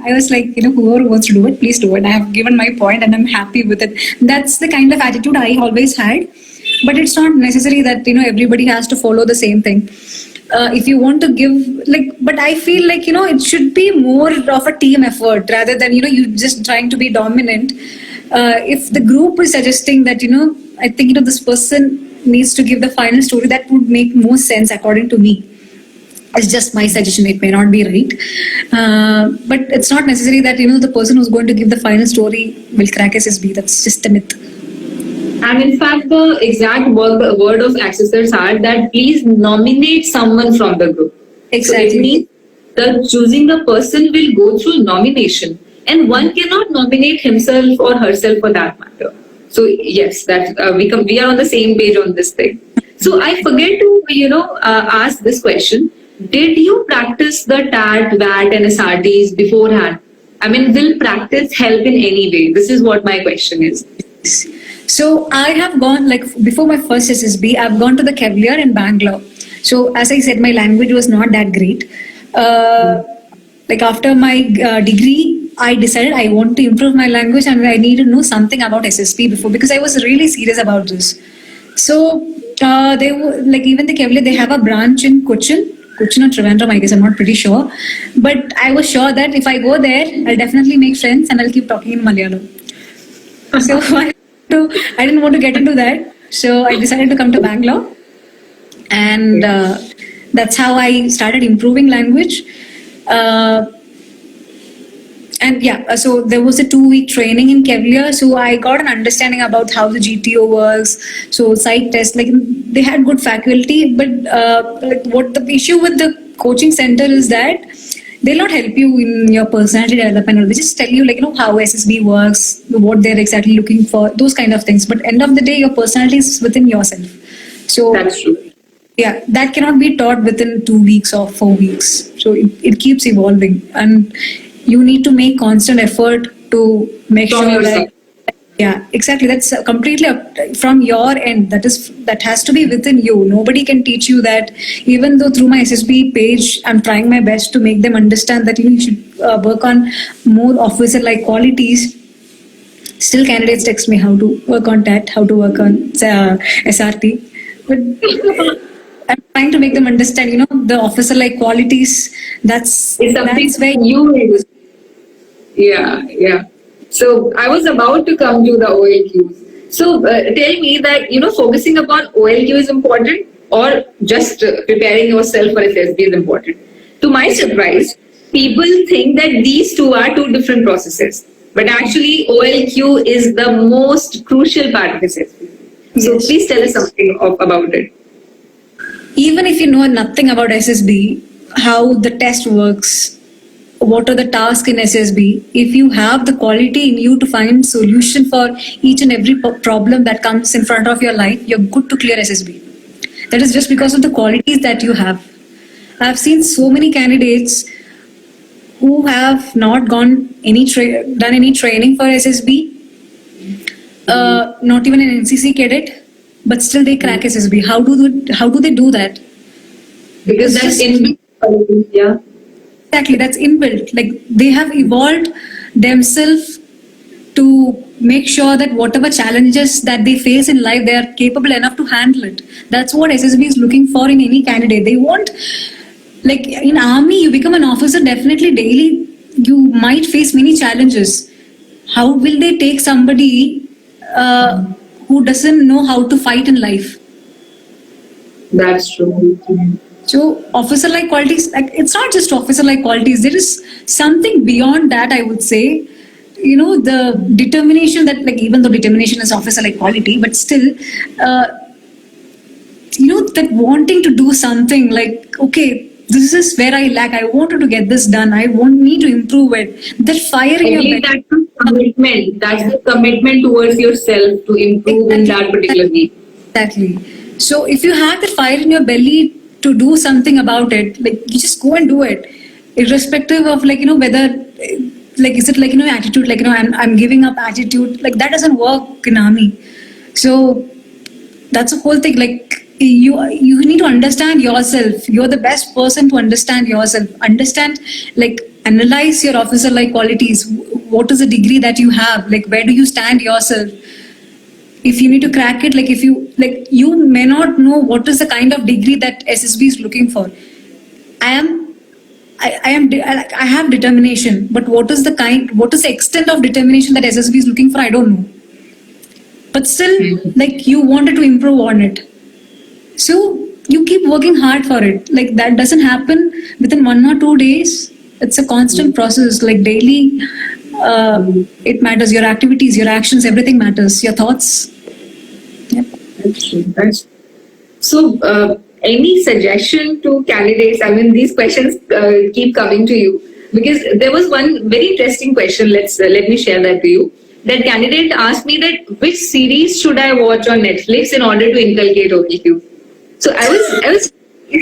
I was like, whoever wants to do it, please do it. I have given my point and I'm happy with it. That's the kind of attitude I always had. But it's not necessary that, everybody has to follow the same thing. If you want to give, but I feel like, it should be more of a team effort rather than, you just trying to be dominant. If the group is suggesting that, I think, this person needs to give the final story, that would make more sense according to me. It's just my suggestion, it may not be right. But it's not necessary that, the person who's going to give the final story will crack SSB. That's just a myth. And in fact, the exact word of accessors are that please nominate someone from the group. Exactly. So it means the choosing the person will go through nomination, and one cannot nominate himself or herself for that matter. So yes, that we are on the same page on this thing. So I forget to ask this question. Did you practice the TAT, VAT, and SRTs beforehand? I mean, will practice help in any way? This is what my question is. So I have gone, before my first SSB, I've gone to the Cavalier in Bangalore. So as I said, my language was not that great. After my degree, I decided I want to improve my language and I need to know something about SSB before, because I was really serious about this. So they were even the Cavalier, they have a branch in Cochin or Trivandrum, I guess, I'm not pretty sure. But I was sure that if I go there, I'll definitely make friends and I'll keep talking in Malayalam. So I didn't want to get into that. So I decided to come to Bangalore. And that's how I started improving language. So there was a 2-week training in Cavalier. So I got an understanding about how the GTO works. So psych test, they had good faculty. But what the issue with the coaching center is that they'll not help you in your personality development. They just tell you how SSB works, what they're exactly looking for, those kind of things. But end of the day, your personality is within yourself. So that's true. Yeah, that cannot be taught within 2 weeks or 4 weeks. So it keeps evolving, and you need to make constant effort to make From sure yourself. that. Yeah, exactly. That's completely from your end. That has to be within you. Nobody can teach you that. Even though through my SSB page, I'm trying my best to make them understand that you should work on more officer-like qualities. Still, candidates text me how to work on TAT, how to work on SRT. But I'm trying to make them understand, the officer-like qualities. That's where you use. Yeah. So I was about to come to the OLQs. So tell me that, focusing upon OLQ is important, or just preparing yourself for SSB is important. To my surprise, people think that these two are two different processes. But actually, OLQ is the most crucial part of SSB. So Yes. please tell us something about it. Even if you know nothing about SSB, how the test works, what are the tasks in SSB, if you have the quality in you to find solution for each and every problem that comes in front of your life, you're good to clear SSB. That is just because of the qualities that you have. I've seen so many candidates who have not done any training for SSB, not even an NCC cadet, but still they crack SSB. How do they do that? Because It's that's just- yeah. Exactly, that's inbuilt. They have evolved themselves to make sure that whatever challenges that they face in life, they are capable enough to handle it. That's what SSB is looking for in any candidate. They want, in army, you become an officer, definitely daily you might face many challenges. How will they take somebody who doesn't know how to fight in life? That's true. So officer-like qualities, it's not just officer-like qualities. There is something beyond that, I would say. The determination that, even though determination is officer-like quality, but still, that wanting to do something okay, this is where I lack. I wanted to get this done. I want me to improve it. That fire in your belly. That's the commitment. That's the commitment towards yourself to improve in that particular way. Exactly. So if you have that fire in your belly to do something about it, you just go and do it, irrespective of whether is it attitude, I'm giving up attitude, that doesn't work in army. So that's the whole thing. You need to understand yourself. You're the best person to understand yourself. Understand analyze your officer like qualities. What is the degree that you have? Like, where do you stand yourself? If you need to crack it, like, if you, like, you may not know what is the kind of degree that SSB is looking for. I have determination, but what is the extent of determination that SSB is looking for? I don't know. But still, like, you wanted to improve on it. So you keep working hard for it. Like, that doesn't happen within 1 or 2 days. It's a constant process. Like, daily, it matters. Your activities, your actions, everything matters. Your thoughts. Yep. That's true. That's true. So, any suggestion to candidates? I mean, these questions keep coming to you because there was one very interesting question. Let me share that to you. That candidate asked me that which series should I watch on Netflix in order to inculcate OLQ. So I was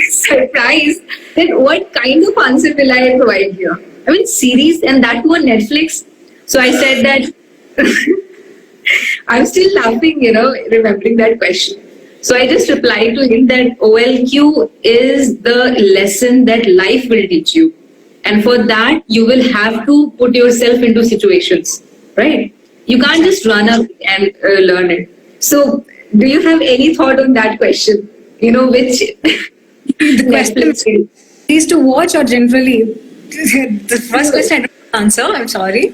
surprised that what kind of answer will I provide here? I mean, series, and that too on Netflix. So I said that I'm still laughing, remembering that question. So I just replied to him that OLQ is the lesson that life will teach you. And for that, you will have to put yourself into situations, right? You can't just run up and learn it. So do you have any thought on that question? Which The question is to watch or generally? The first question I don't answer, I'm sorry.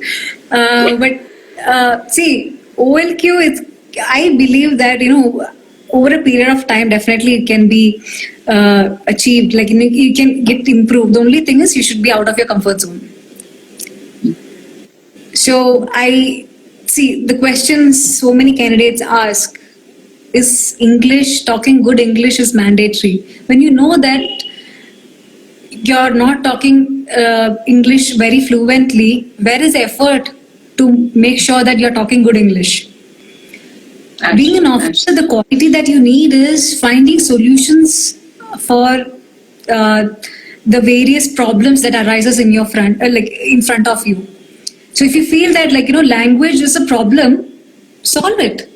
But see, OLQ, I believe that, over a period of time, definitely it can be achieved. Like, you can get improved. The only thing is you should be out of your comfort zone. So I see the questions so many candidates ask, is talking good English is mandatory? When you know that you're not talking English very fluently, where is the effort to make sure that you're talking good English? Being an officer, the quality that you need is finding solutions for the various problems that arises in your in front of you. So if you feel that, language is a problem, solve it.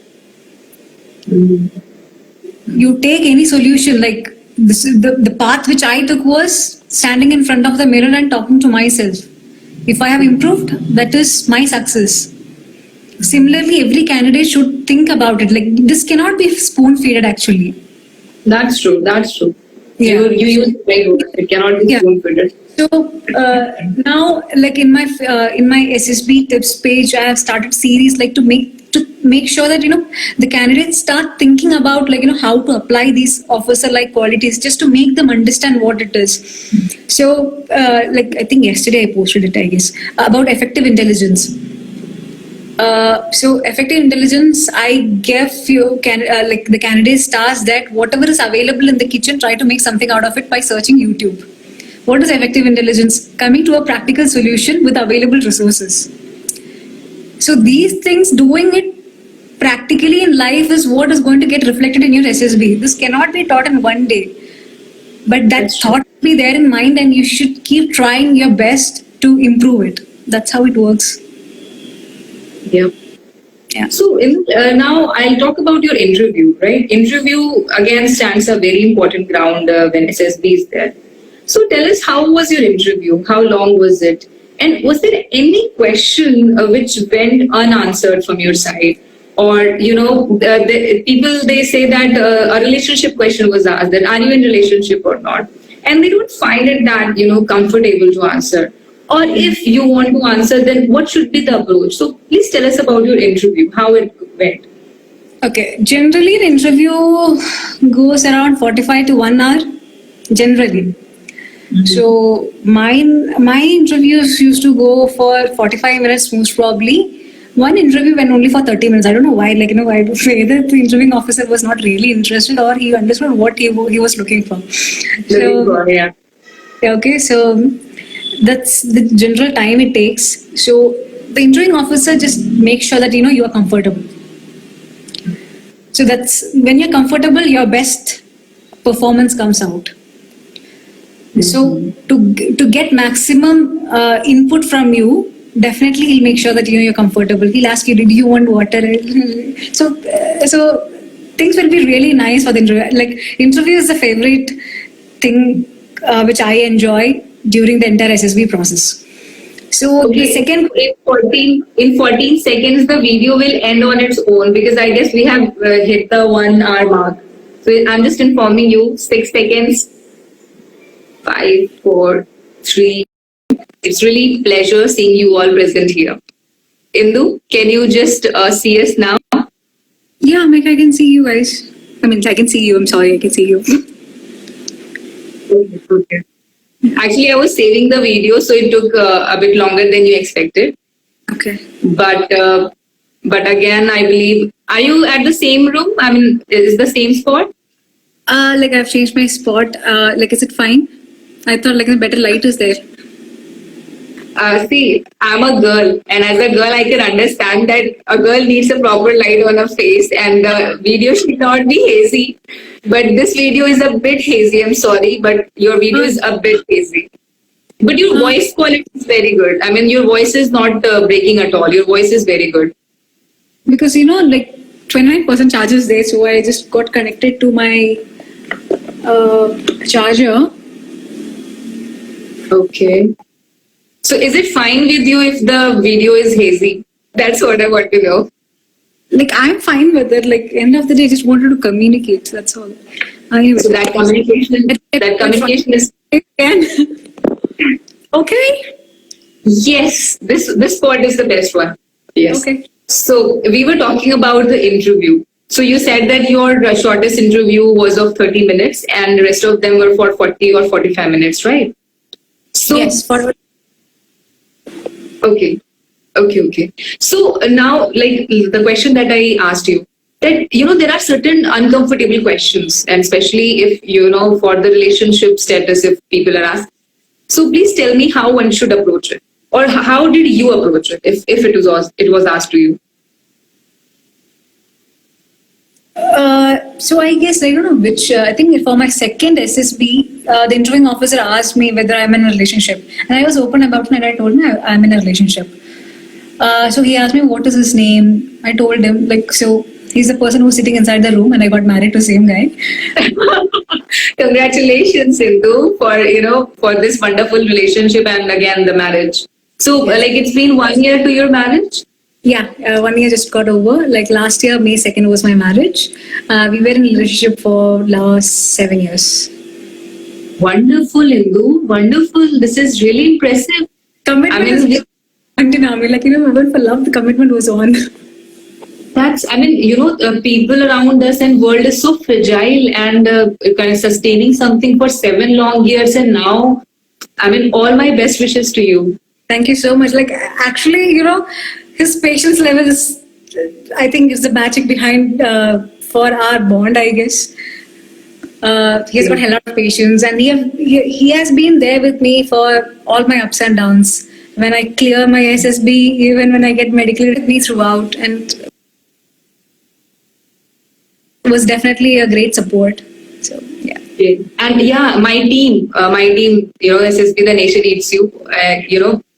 You take any solution. Like, the path which I took was standing in front of the mirror and talking to myself. If I have improved, that is my success. Similarly, every candidate should think about it. Like, this cannot be spoon-fed actually. That's true. That's true. Yeah. You use the right word. It cannot be spoon-fed. So now, like, in my SSB tips page, I have started series like to make sure that the candidates start thinking about how to apply these officer-like qualities, just to make them understand what it is. So I think yesterday I posted it, I guess, about effective intelligence. So effective intelligence, I gave the candidates task that whatever is available in the kitchen, try to make something out of it by searching YouTube. What is effective intelligence? Coming to a practical solution with available resources. So these things, doing it practically in life, is what is going to get reflected in your SSB. This cannot be taught in one day, but that thought will be there in mind, and you should keep trying your best to improve it. That's how it works. Yeah. So now I'll talk about your interview, right? Interview again stands a very important ground when SSB is there. So tell us, how was your interview? How long was it? And was there any question which went unanswered from your side? Or, they say that a relationship question was asked, that are you in relationship or not? And they don't find it that, comfortable to answer. Or if you want to answer, then what should be the approach? So please tell us about your interview, how it went. Okay. Generally, the interview goes around 45 to 1 hour, generally. So my interviews used to go for 45 minutes most probably. One interview went only for 30 minutes. I don't know why. Either the interviewing officer was not really interested, or he understood what he was looking for. Okay, so that's the general time it takes. So the interviewing officer just makes sure that you are comfortable. So that's when you're comfortable, your best performance comes out. So to get maximum input from you, definitely he'll make sure that you're comfortable. He'll ask you, do you want water? So things will be really nice for the interview. Like, interview is the favorite thing which I enjoy during the entire SSB process. So the Okay, second, in 14 seconds, the video will end on its own because I guess we have hit the 1 hour mark. So I'm just informing you, 6 seconds, 5, 4, 3. It's really pleasure seeing you all present here. Indu, can you just see us now? yeah, Mike, I can see you guys. I mean, I can see you. I'm sorry, I can see you. Okay. Actually, I was saving the video, so it took a bit longer than you expected. Okay. But again, I believe. Are you at the same room? I mean, is the same spot? Like I've changed my spot. Like, is it fine? I thought like a better light is there. See, I'm a girl, and as a girl, I can understand that a girl needs a proper light on her face, and the video should not be hazy. But this video is a bit hazy. I'm sorry, but your video is a bit hazy. But your voice quality is very good. I mean, your voice is not breaking at all. Your voice is very good. Because like 29% charge is there, so I just got connected to my charger. Okay. So is it fine with you if the video is hazy? That's what I want to know. Like I'm fine with it. Like end of the day, I just wanted to communicate. That's all. So that communication is okay. yes. This part is the best one. Yes. Okay. So we were talking about the interview. So you said that your shortest interview was of 30 minutes and the rest of them were for 40 or 45 minutes, right? So Yes. For okay. Okay. So now, like the question that I asked you, that there are certain uncomfortable questions, and especially if for the relationship status, if people are asked. So please tell me how one should approach it, or how did you approach it, if it was asked to you. So I guess I don't know which. I think for my second SSB, the interviewing officer asked me whether I'm in a relationship, and I was open about it. And I told him I'm in a relationship. So he asked me what is his name. I told him so. He's the person who's sitting inside the room, and I got married to the same guy. Congratulations, Sindhu, for this wonderful relationship and again the marriage. So it's been 1 year to your marriage. Yeah, 1 year just got over. Like last year, May 2nd was my marriage. We were in a relationship for last 7 years. Wonderful, Indu. Wonderful. This is really impressive. Commitment is undeniable. Even for love, the commitment was on. People around us and world is so fragile and kind of sustaining something for 7 long years. And now, all my best wishes to you. Thank you so much. Actually, his patience level is, I think, is the magic behind for our bond, I guess. He has got a lot of patience, and he has been there with me for all my ups and downs. When I clear my SSB, even when I get medically with me throughout, and it was definitely a great support. So yeah. And yeah, my team, SSB, the nation needs you.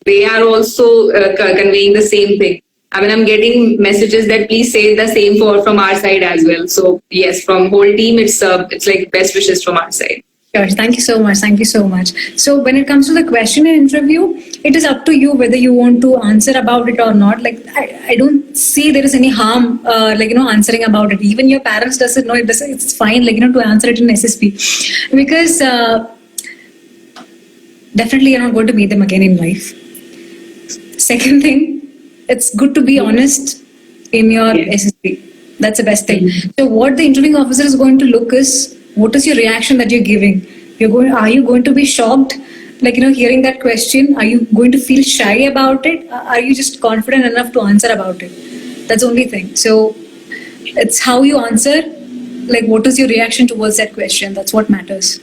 They are also conveying the same thing. I'm getting messages that please say the same from our side as well. So yes, from whole team, it's like best wishes from our side. Sure. Thank you so much. Thank you so much. So when it comes to the question and interview, it is up to you whether you want to answer about it or not. I don't see there is any harm, answering about it. Even your parents doesn't know it. It's fine, to answer it in SSP, because definitely you're not going to meet them again in life. Second thing, it's good to be honest in your SSP. That's the best thing. So what the interviewing officer is going to look is, what is your reaction that you're giving? Are you going to be shocked, hearing that question? Are you going to feel shy about it? Are you just confident enough to answer about it? That's the only thing. So it's how you answer, what is your reaction towards that question? That's what matters.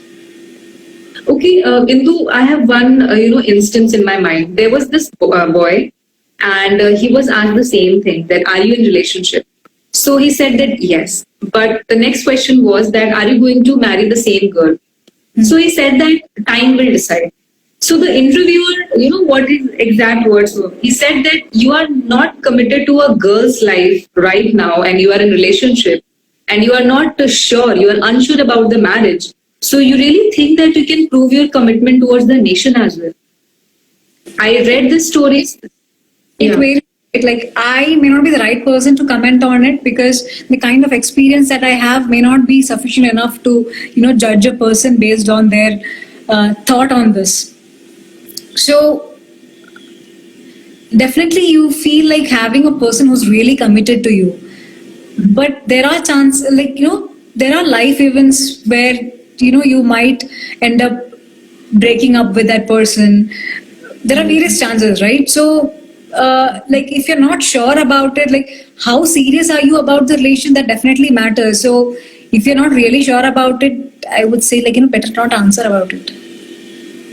Okay, Indu, I have one, instance in my mind. There was this boy, and he was asked the same thing, that are you in relationship? So he said that yes. But the next question was that, are you going to marry the same girl? Mm-hmm. So he said that time will decide. So the interviewer, what his exact words were? He said that you are not committed to a girl's life right now, and you are in a relationship, and you are not sure, you are unsure about the marriage. So you really think that you can prove your commitment towards the nation as well? I read the stories. It Yeah. varies. Like I may not be the right person to comment on it because the kind of experience that I have may not be sufficient enough to judge a person based on their thought on this. So definitely you feel like having a person who's really committed to you, but there are chances, like there are life events where you might end up breaking up with that person. There are various chances, right? So like if you're not sure about it, like how serious are you about the relation, that definitely matters. So if you're not really sure about it, I would say like better not answer about it.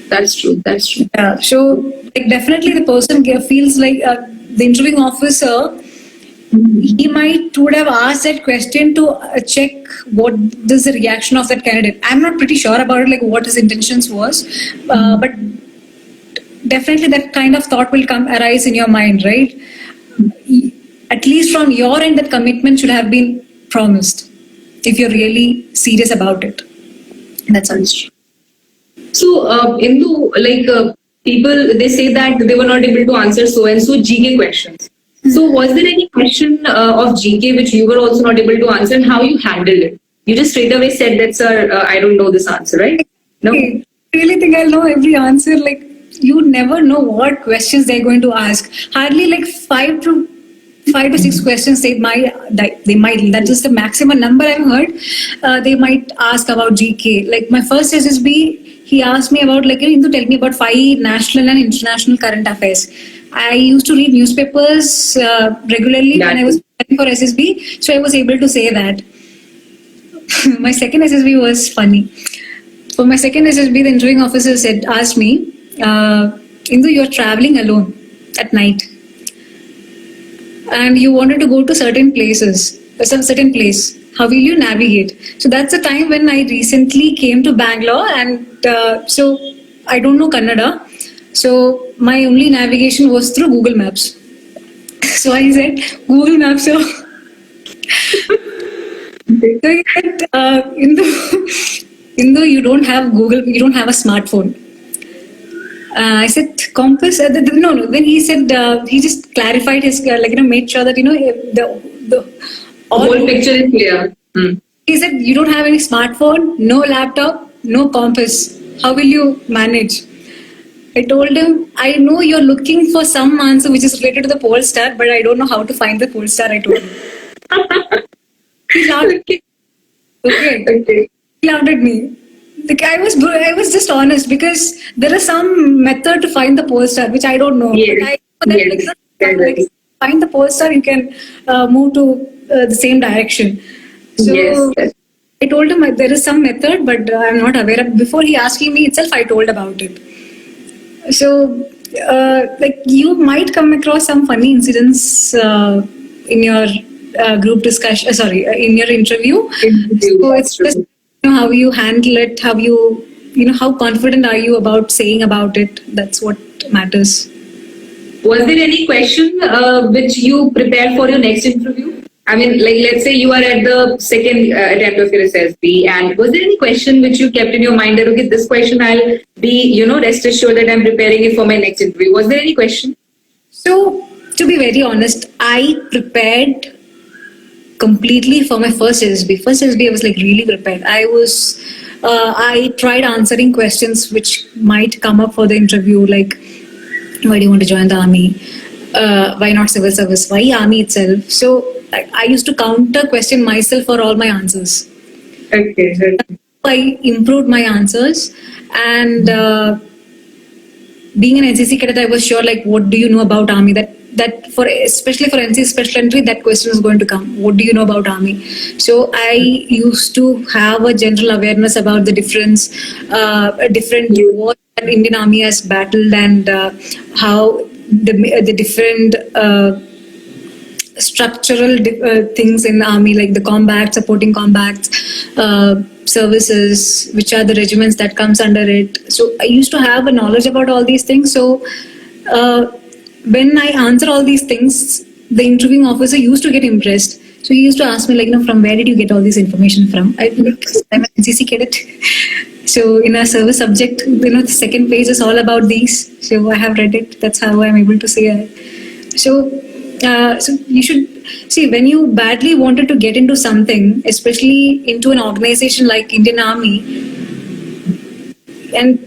That's true. That's true. Yeah. So like definitely the person feels like the interviewing officer, he might would have asked that question to check what is the reaction of that candidate. I'm not pretty sure about it, like what his intentions was, but definitely that kind of thought will arise in your mind, right? At least from your end, that commitment should have been promised if you're really serious about it. That's all. So, Indu, like people, they say that they were not able to answer so and so GK questions. So, was there any question of GK which you were also not able to answer, and how you handled it? You just straight away said that, sir, I don't know this answer, right? No. I really think I'll know every answer. Like you never know what questions they're going to ask. Hardly like 5 to 6 questions they might. That is the maximum number I've heard. They might ask about GK. Like my first SSB, he asked me about like you need to tell me about 5 national and international current affairs. I used to read newspapers regularly when I was studying for SSB, so I was able to say that. My second SSB was funny. For my second SSB, the interviewing officer asked me, Indu, you're traveling alone at night, and you wanted to go to certain places, some certain place. How will you navigate? So that's the time when I recently came to Bangalore, and so I don't know Kannada. So my only navigation was through Google Maps. So I said, Google Maps. So he said, Indu, you don't have Google, you don't have a smartphone. I said compass. No. Then he said he just clarified his made sure that the whole picture is clear. He said you don't have any smartphone, no laptop, no compass. How will you manage? I told him, I know you're looking for some answer which is related to the pole star, but I don't know how to find the pole star. I told him. He laughed. Okay. He laughed at me. Like I was just honest because there is some method to find the pole star which I don't know. Yes. But I know that like, find the pole star, you can move to the same direction. So Yes. I told him there is some method, but I'm not aware of. Before he asking me itself, I told about it. So like you might come across some funny incidents in your group discussion. In your interview. So it's just how you handle it, how you how confident are you about saying about it. That's what matters. Was there any question which you prepared for your next interview? I mean, like, let's say you are at the second attempt of your SSB, and was there any question which you kept in your mind that, okay, this question I'll be, rest assured that I'm preparing it for my next interview? Was there any question? So, to be very honest, I prepared completely for my first SSB. First SSB, I was like really prepared. I tried answering questions which might come up for the interview, like, why do you want to join the army? Why not civil service? Why army itself? So I used to counter question myself for all my answers. Okay. I improved my answers, and being an NCC cadet, I was sure like, what do you know about army? That for especially for NCC special entry, that question is going to come. What do you know about army? So I used to have a general awareness about the different wars that Indian Army has battled, and how the different structural things in the army, like the combat, supporting combats, services, which are the regiments that comes under it. So I used to have a knowledge about all these things. So when I answer all these things, the interviewing officer used to get impressed. So he used to ask me like, from where did you get all this information from? I like, I'm an NCC cadet. So in our service subject, the second page is all about these. So I have read it. That's how I'm able to say it. So you should see, when you badly wanted to get into something, especially into an organization like Indian Army, and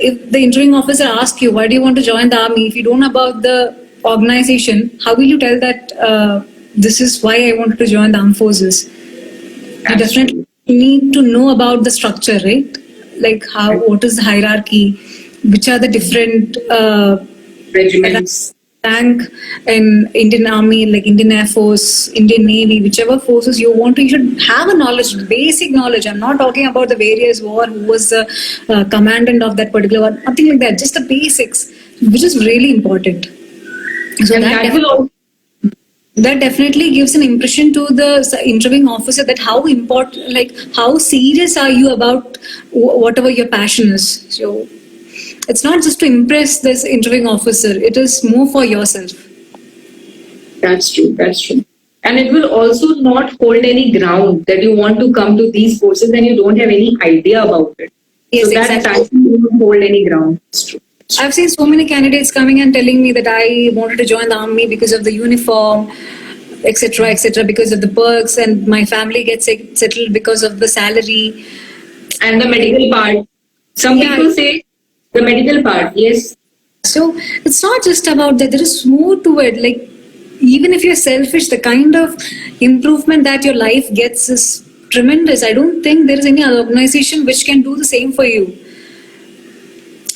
if the interviewing officer asks you, why do you want to join the army? If you don't know about the organization, how will you tell that this is why I wanted to join the armed forces? You definitely need to know about the structure, right? Like what is the hierarchy? Which are the different Regiments. rank in Indian Army, like Indian Air Force, Indian Navy, whichever forces you want to, you should have a knowledge, basic knowledge. I'm not talking about the various war, who was the commandant of that particular war, nothing like that. Just the basics, which is really important. So And that will also that definitely gives an impression to the interviewing officer that how important, like how serious are you about whatever your passion is. So it's not just to impress this interviewing officer, it is more for yourself. That's true. That's true. And it will also not hold any ground that you want to come to these courses and you don't have any idea about it. Yes, so that exactly. passion will not hold any ground. That's true. I've seen so many candidates coming and telling me that I wanted to join the army because of the uniform, etc., because of the perks, and my family gets settled because of the salary. And the medical part. Some Yeah. people say the medical part, yes. So it's not just about that. There is more to it. Like, even if you're selfish, the kind of improvement that your life gets is tremendous. I don't think there is any other organization which can do the same for you.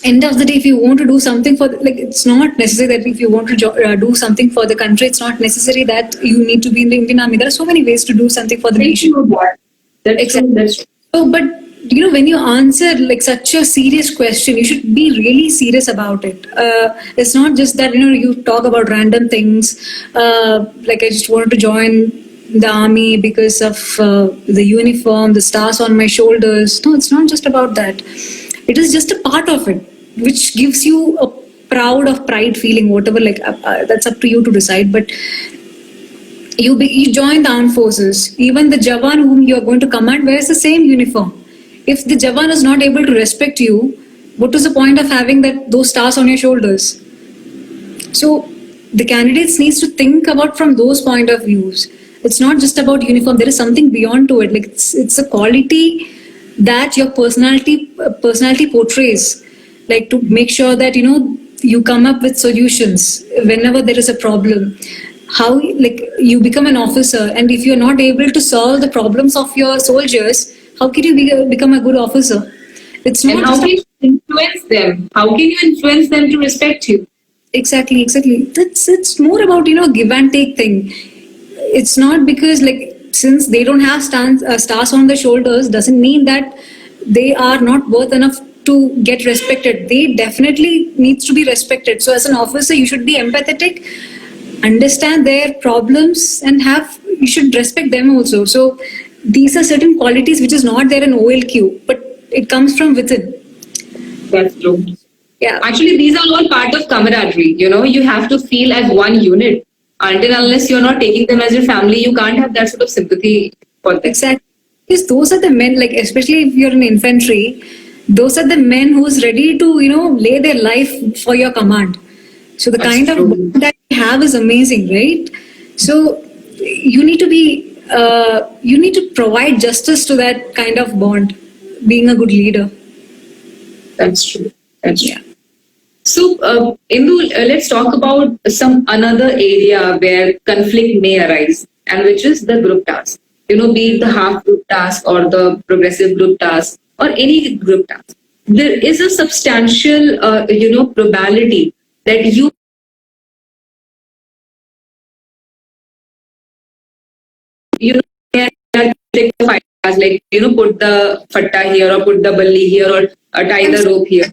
End of the day, if you want to do something for, like, it's not necessary that if you want to do something for the country, it's not necessary that you need to be in the Indian Army. There are so many ways to do something for the nation. That's Exactly. true. That's true. So, but when you answer like such a serious question, you should be really serious about it. It's not just that you talk about random things. Like, I just wanted to join the army because of the uniform, the stars on my shoulders. No, it's not just about that. It is just a part of it, which gives you a pride feeling, whatever. Like, that's up to you to decide. But you join the armed forces. Even the Jawan whom you are going to command wears the same uniform. If the Jawan is not able to respect you, what is the point of having those stars on your shoulders? So the candidates needs to think about from those point of views. It's not just about uniform. There is something beyond to it. Like, it's a quality that your personality portrays. Like, to make sure that you come up with solutions whenever there is a problem. How, like, you become an officer, and if you're not able to solve the problems of your soldiers, how can you become a good officer? It's not And how can you influence them? How can you influence them to respect you? Exactly. It's more about give and take thing. It's not because, like, since they don't have stars on their shoulders, doesn't mean that they are not worth enough to get respected. They definitely needs to be respected. So as an officer, you should be empathetic, understand their problems, and you should respect them also. So these are certain qualities which is not there in OLQ, but it comes from within. That's true. Yeah. Actually, these are all part of camaraderie. You have to feel as one unit. Until unless you're not taking them as your family, you can't have that sort of sympathy for them. Exactly. Because those are the men, like, especially if you're in infantry, those are the men who's ready to, lay their life for your command. So the That's kind true. of bond that you have is amazing, right? So you need to provide justice to that kind of bond, being a good leader. That's true. That's true. Yeah. So, Indu, let's talk about another area where conflict may arise, and which is the group task. Be it the half group task or the progressive group task or any group task. There is a substantial, probability that you can take the fight task, like put the fatta here or put the balli here or tie the rope here.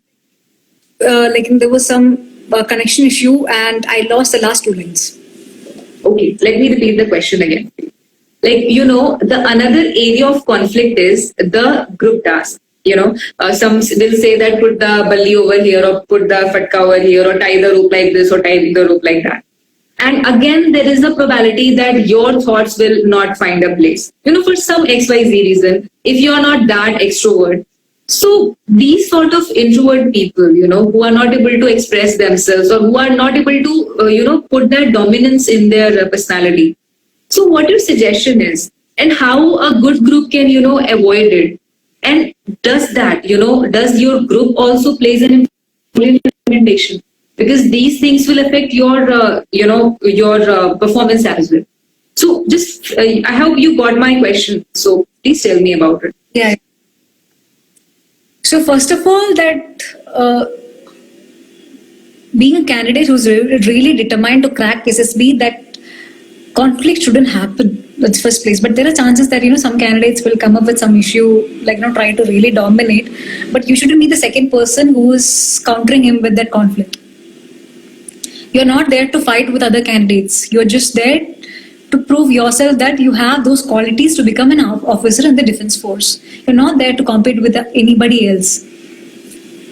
Like, there was some connection issue, and I lost the last 2 lines. Okay, let me repeat the question again. Like, the another area of conflict is the group task. Some will say that put the balli over here or put the fatka over here or tie the rope like this or tie the rope like that. And again, there is a probability that your thoughts will not find a place. For some XYZ reason, if you are not that extrovert. So these sort of introvert people, who are not able to express themselves or who are not able to, put that dominance in their personality. So what your suggestion is and how a good group can, avoid it? And does that, does your group also plays an implementation? Because these things will affect your, your performance as well. So just, I hope you got my question. So please tell me about it. Yeah. So first of all, that being a candidate who's really determined to crack SSB, that conflict shouldn't happen. That's first place. But there are chances that some candidates will come up with some issue, like trying to really dominate. But you shouldn't be the second person who is countering him with that conflict. You're not there to fight with other candidates. You're just there to prove yourself that you have those qualities to become an officer in the defense force. You're not there to compete with anybody else.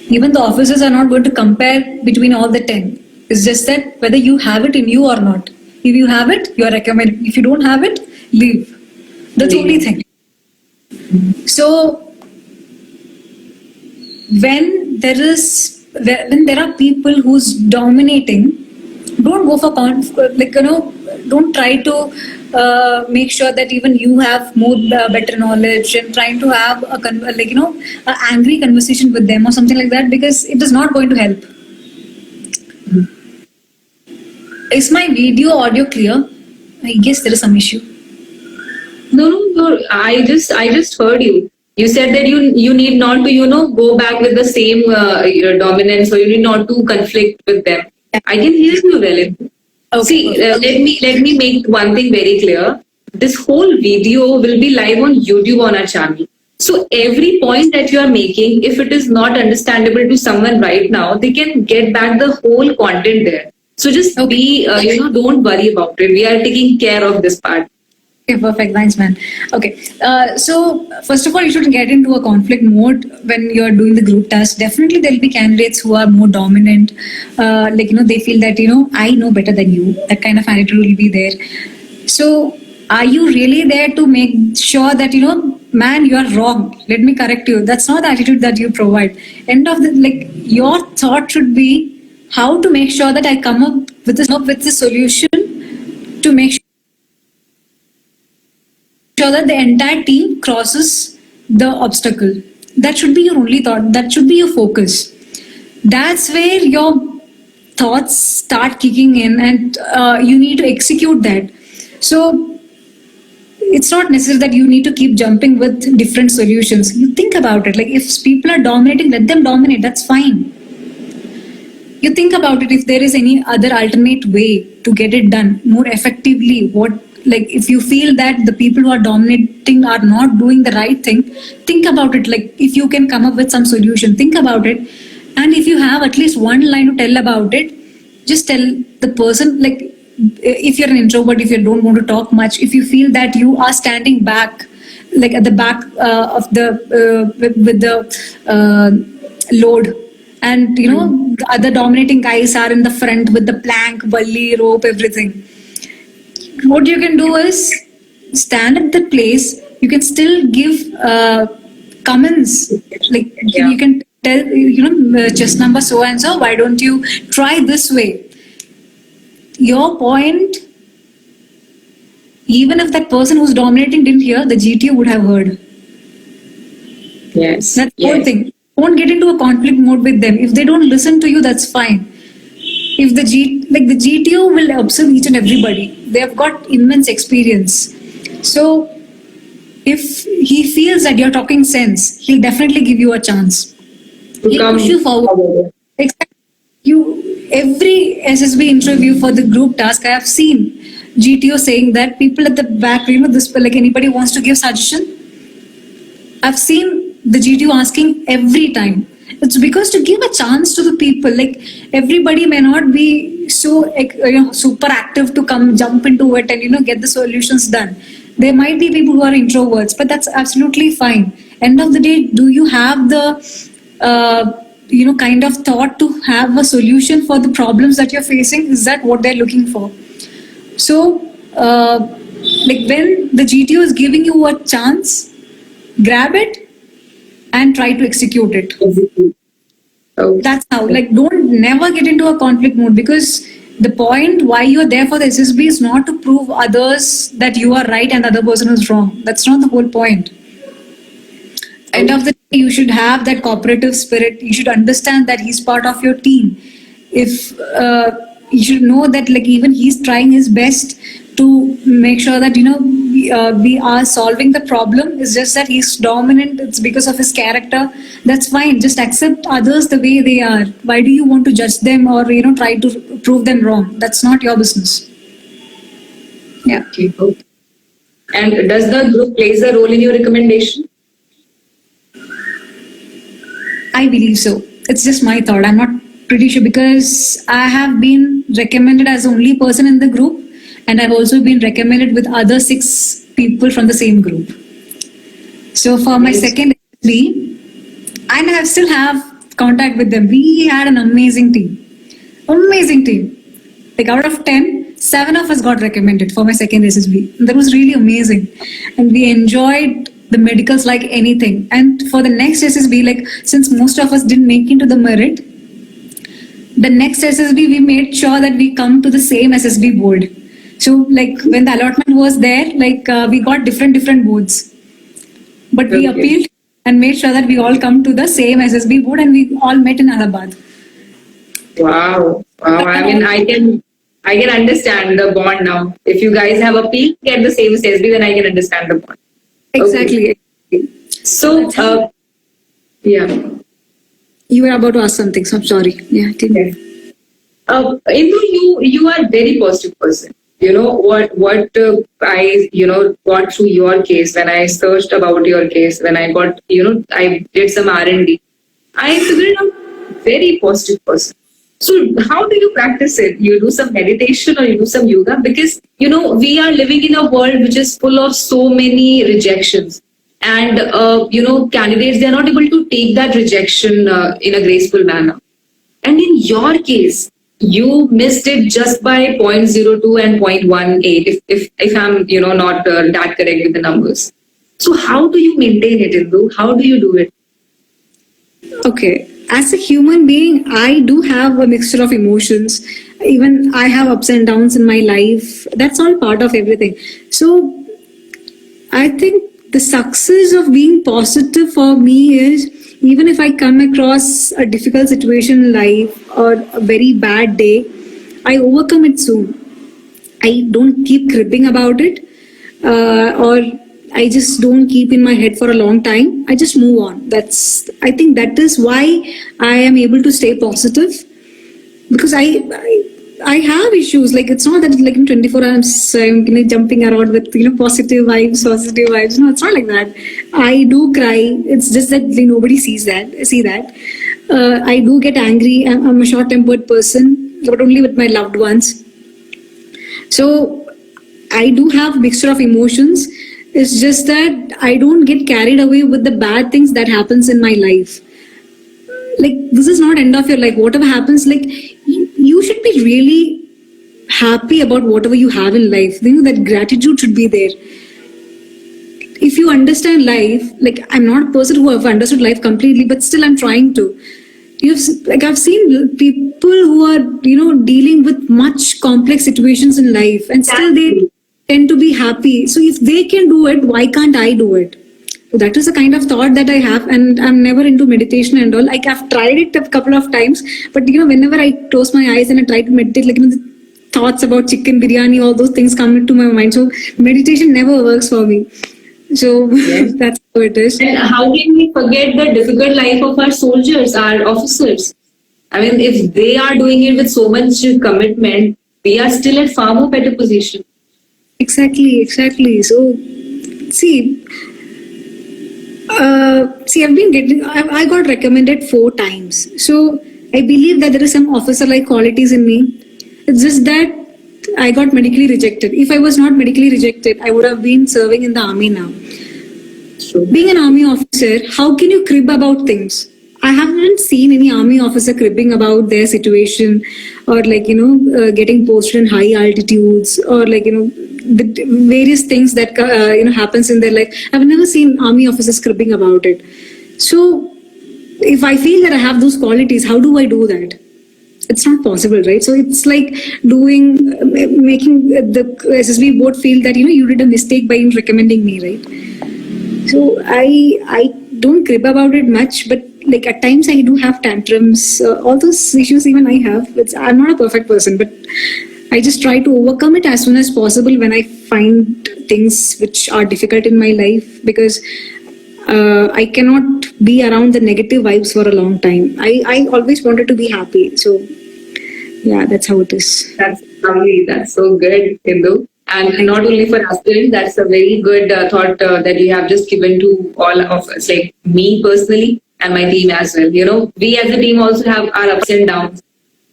Even the officers are not going to compare between all the 10. It's just that whether you have it in you or not. If you have it, you are recommended. If you don't have it, leave. That's the only thing. So when there are people who's dominating, don't go for don't try to make sure that even you have more better knowledge and trying to have a angry conversation with them or something like that, because it is not going to help. Is my video audio clear? I guess there is some issue. No. I just heard you. You said that you need not to go back with the same dominance, or you need not to conflict with them. I can hear you well. Okay. See, let me make one thing very clear. This whole video will be live on YouTube on our channel. So every point that you are making, if it is not understandable to someone right now, they can get back the whole content there. So just be, don't worry about it. We are taking care of this part. Okay, perfect. Thanks, man. Okay. So first of all, you shouldn't get into a conflict mode when you're doing the group task. Definitely there'll be candidates who are more dominant. They feel that, I know better than you. That kind of attitude will be there. So are you really there to make sure that, man, you are wrong. Let me correct you. That's not the attitude that you provide. Your thought should be how to make sure that I come up with the solution to make sure that the entire team crosses the obstacle. That should be your only thought. That should be your focus. That's where your thoughts start kicking in, and you need to execute that. So it's not necessary that you need to keep jumping with different solutions. You think about it. Like, if people are dominating, let them dominate. That's fine. You think about it, if there is any other alternate way to get it done more effectively. If you feel that the people who are dominating are not doing the right thing, think about it. Like, if you can come up with some solution, think about it. And if you have at least one line to tell about it, just tell the person. Like, if you're an introvert, if you don't want to talk much, if you feel that you are standing back, like at the back of the with the load, and the other dominating guys are in the front with the plank, bully, rope, everything. What you can do is stand at the place. You can still give comments. You can tell, chest number so and so, why don't you try this way? Your point, even if that person who's dominating didn't hear, the GTO would have heard. Yes. That's the whole thing. Don't get into a conflict mode with them. If they don't listen to you, that's fine. If the GTO will observe each and everybody. They have got immense experience. So if he feels that you're talking sense, he'll definitely give you a chance. He'll push you forward. Every SSB interview for the group task, I have seen GTO saying that people at the back, anybody wants to give suggestion. I've seen the GTO asking every time. It's because to give a chance to the people. Like, everybody may not be so super active to jump into it and get the solutions done. There might be people who are introverts, but that's absolutely fine. End of the day, do you have the kind of thought to have a solution for the problems that you're facing? Is that what they're looking for? So, like when the GTO is giving you a chance, grab it and try to execute it. Okay. That's how. Like, don't never get into a conflict mode, because the point why you're there for the SSB is not to prove others that you are right and the other person is wrong. That's not the whole point. End of the day, you should have that cooperative spirit. You should understand that he's part of your team. If you should know that, like, even he's trying his best to make sure that we are solving the problem. It's just that he's dominant. It's because of his character. That's fine. Just accept others the way they are. Why do you want to judge them or try to prove them wrong? That's not your business. Yeah. Okay. And does the group plays a role in your recommendation? I believe so. It's just my thought. I'm not pretty sure, because I have been recommended as the only person in the group, and I've also been recommended with other 6 people from the same group. So for my second SSB, and I still have contact with them. We had an amazing team. Amazing team. Like out of 10, 7 of us got recommended for my second SSB. That was really amazing. And we enjoyed the medicals like anything. And for the next SSB, like since most of us didn't make into the merit, the next SSB we made sure that we come to the same SSB board. So like when the allotment was there, like we got different boards. But we appealed and made sure that we all come to the same SSB board, and we all met in Allahabad. Wow. I mean, I can understand the bond now. If you guys have a peak at the same SSB, then I can understand the bond. Exactly. Okay. So, yeah. You were about to ask something, so I'm sorry. Yeah, tell me. Indu, you are a very positive person. You know what I got through your case when I searched about your case, when I got I did some R&D. I figured out very positive person. So how do you practice it? You do some meditation or you do some yoga? Because we are living in a world which is full of so many rejections, and candidates, they are not able to take that rejection in a graceful manner. And in your case, you missed it just by 0.02 and 0.18, if I'm not that correct with the numbers. So how do you maintain it, Indu? How do you do it? Okay. As a human being, I do have a mixture of emotions. Even I have ups and downs in my life. That's all part of everything. So I think the success of being positive for me is, even if I come across a difficult situation in life or a very bad day, I overcome it soon. I don't keep cribbing about it, or I just don't keep in my head for a long time. I just move on. I think that is why I am able to stay positive, because I have issues. Like, it's not that like in 24 hours I'm jumping around with positive vibes. No, it's not like that. I do cry. It's just that nobody sees that. I do get angry. I'm a short-tempered person, but only with my loved ones. So I do have a mixture of emotions. It's just that I don't get carried away with the bad things that happens in my life. Like, this is not end of your life. Whatever happens, like, you should be really happy about whatever you have in life. That gratitude should be there. If you understand life, like, I'm not a person who have understood life completely, but still I'm trying to. I've seen people who are, dealing with much complex situations in life, and still they tend to be happy. So if they can do it, why can't I do it? So that is the kind of thought that I have, and I'm never into meditation and all. Like, I've tried it a couple of times, but whenever I close my eyes and I try to meditate, like, the thoughts about chicken biryani, all those things come into my mind. So meditation never works for me. So that's how it is. And how can we forget the difficult life of our soldiers, our officers? I mean, if they are doing it with so much commitment, we are still at far more better position. Exactly. So, I got recommended 4 times. So I believe that there is some officer-like qualities in me. It's just that I got medically rejected. If I was not medically rejected, I would have been serving in the army now. Sure. Being an army officer, how can you crib about things? I haven't seen any army officer cribbing about their situation, or like getting posted in high altitudes, or like the various things that happens in their life. I've never seen army officers cribbing about it. So if I feel that I have those qualities, how do I do that? It's not possible, right? So it's like making the SSB board feel that you did a mistake by recommending me, right? So I don't crib about it much, but like at times I do have tantrums. All those issues even I have. I'm not a perfect person, but I just try to overcome it as soon as possible when I find things which are difficult in my life, because I cannot be around the negative vibes for a long time. I always wanted to be happy. So yeah, that's how it is. That's lovely. That's so good, Hindu. And not only for aspirants, that's a very good thought that you have just given to all of us, like me personally and my team as well. We as a team also have our ups and downs.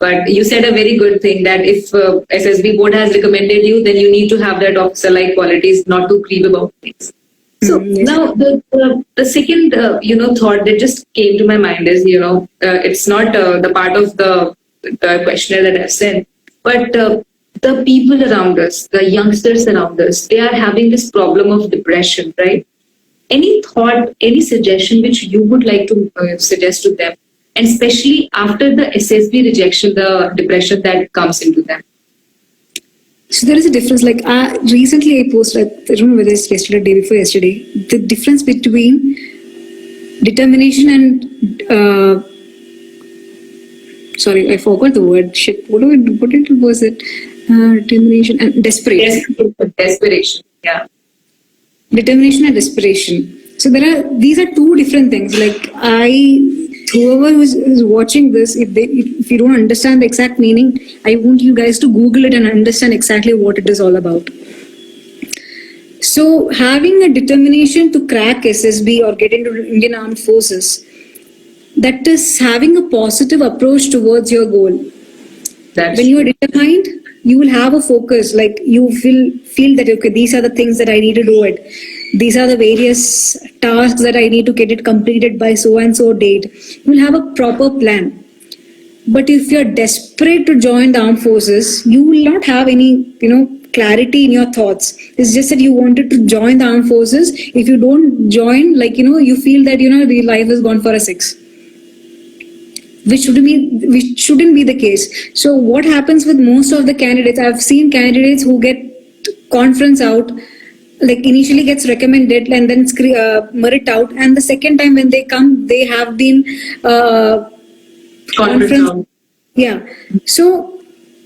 But you said a very good thing that if SSB board has recommended you, then you need to have that officer-like qualities, not to creep about things. So Yes. now the second thought that just came to my mind is it's not the part of the questionnaire that I've sent, but the people around us, the youngsters around us, they are having this problem of depression, right? Any thought, any suggestion which you would like to suggest to them, and especially after the SSB rejection, the depression that comes into them? So there is a difference. Like recently, I posted. I don't know whether it's yesterday, or day before yesterday. The difference between determination and sorry, I forgot the word. Shit. What was it? Determination and desperation. Desperation. Yeah. Determination and desperation. So these are two different things. Like whoever is watching this, if you don't understand the exact meaning, I want you guys to Google it and understand exactly what it is all about. So having a determination to crack SSB or get into Indian Armed Forces, that is having a positive approach towards your goal. When you are determined, you will have a focus. Like you will feel that okay, these are the things that I need to do it. These are the various tasks that I need to get it completed by so and so date. You will have a proper plan. But if you are desperate to join the armed forces, you will not have any, clarity in your thoughts. It's just that you wanted to join the armed forces. If you don't join, you feel that, the life is gone for a 6. Which shouldn't be the case. So what happens with most of the candidates? I've seen candidates who get conference out, like initially gets recommended and then merit out, and the second time when they come, they have been conference. Yeah. So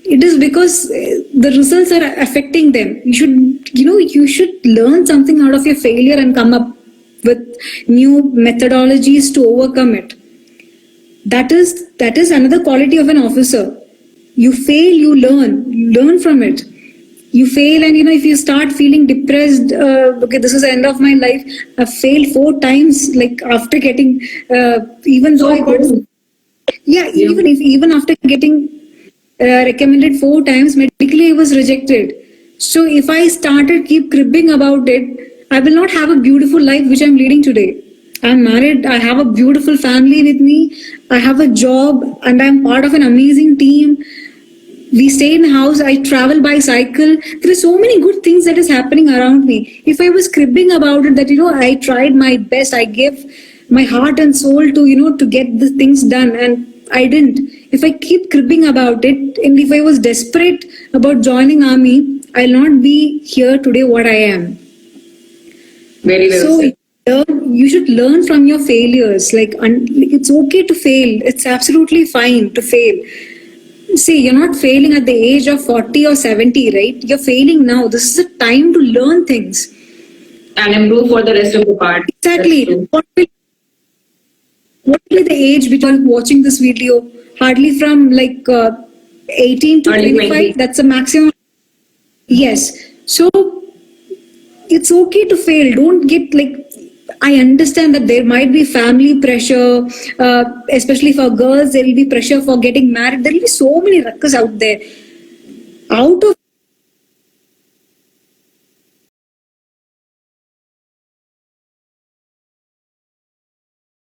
it is because the results are affecting them. You should learn something out of your failure and come up with new methodologies to overcome it. That is another quality of an officer. You fail, you learn from it. You fail, and if you start feeling depressed, okay, this is the end of my life. I've failed 4 times, like after getting, even though I got, even after getting recommended 4 times, medically I was rejected. So if I keep cribbing about it, I will not have a beautiful life which I'm leading today. I'm married, I have a beautiful family with me, I have a job, and I'm part of an amazing team. We stay in the house, I travel by cycle. There are so many good things that is happening around me. If I was cribbing about it, that, I tried my best, I gave my heart and soul to get the things done, and I didn't. If I keep cribbing about it, and if I was desperate about joining army, I'll not be here today what I am. Very well said. You should learn from your failures. It's okay to fail. It's absolutely fine to fail. See, you're not failing at the age of 40 or 70, right? You're failing now. This is the time to learn things. And improve for the rest of the part. Exactly. What will be the age between watching this video? Hardly from 18 to 25. 20. That's the maximum. Yes. So it's okay to fail. Don't get I understand that there might be family pressure, especially for girls. There will be pressure for getting married. There will be so many ruckus out there. Out of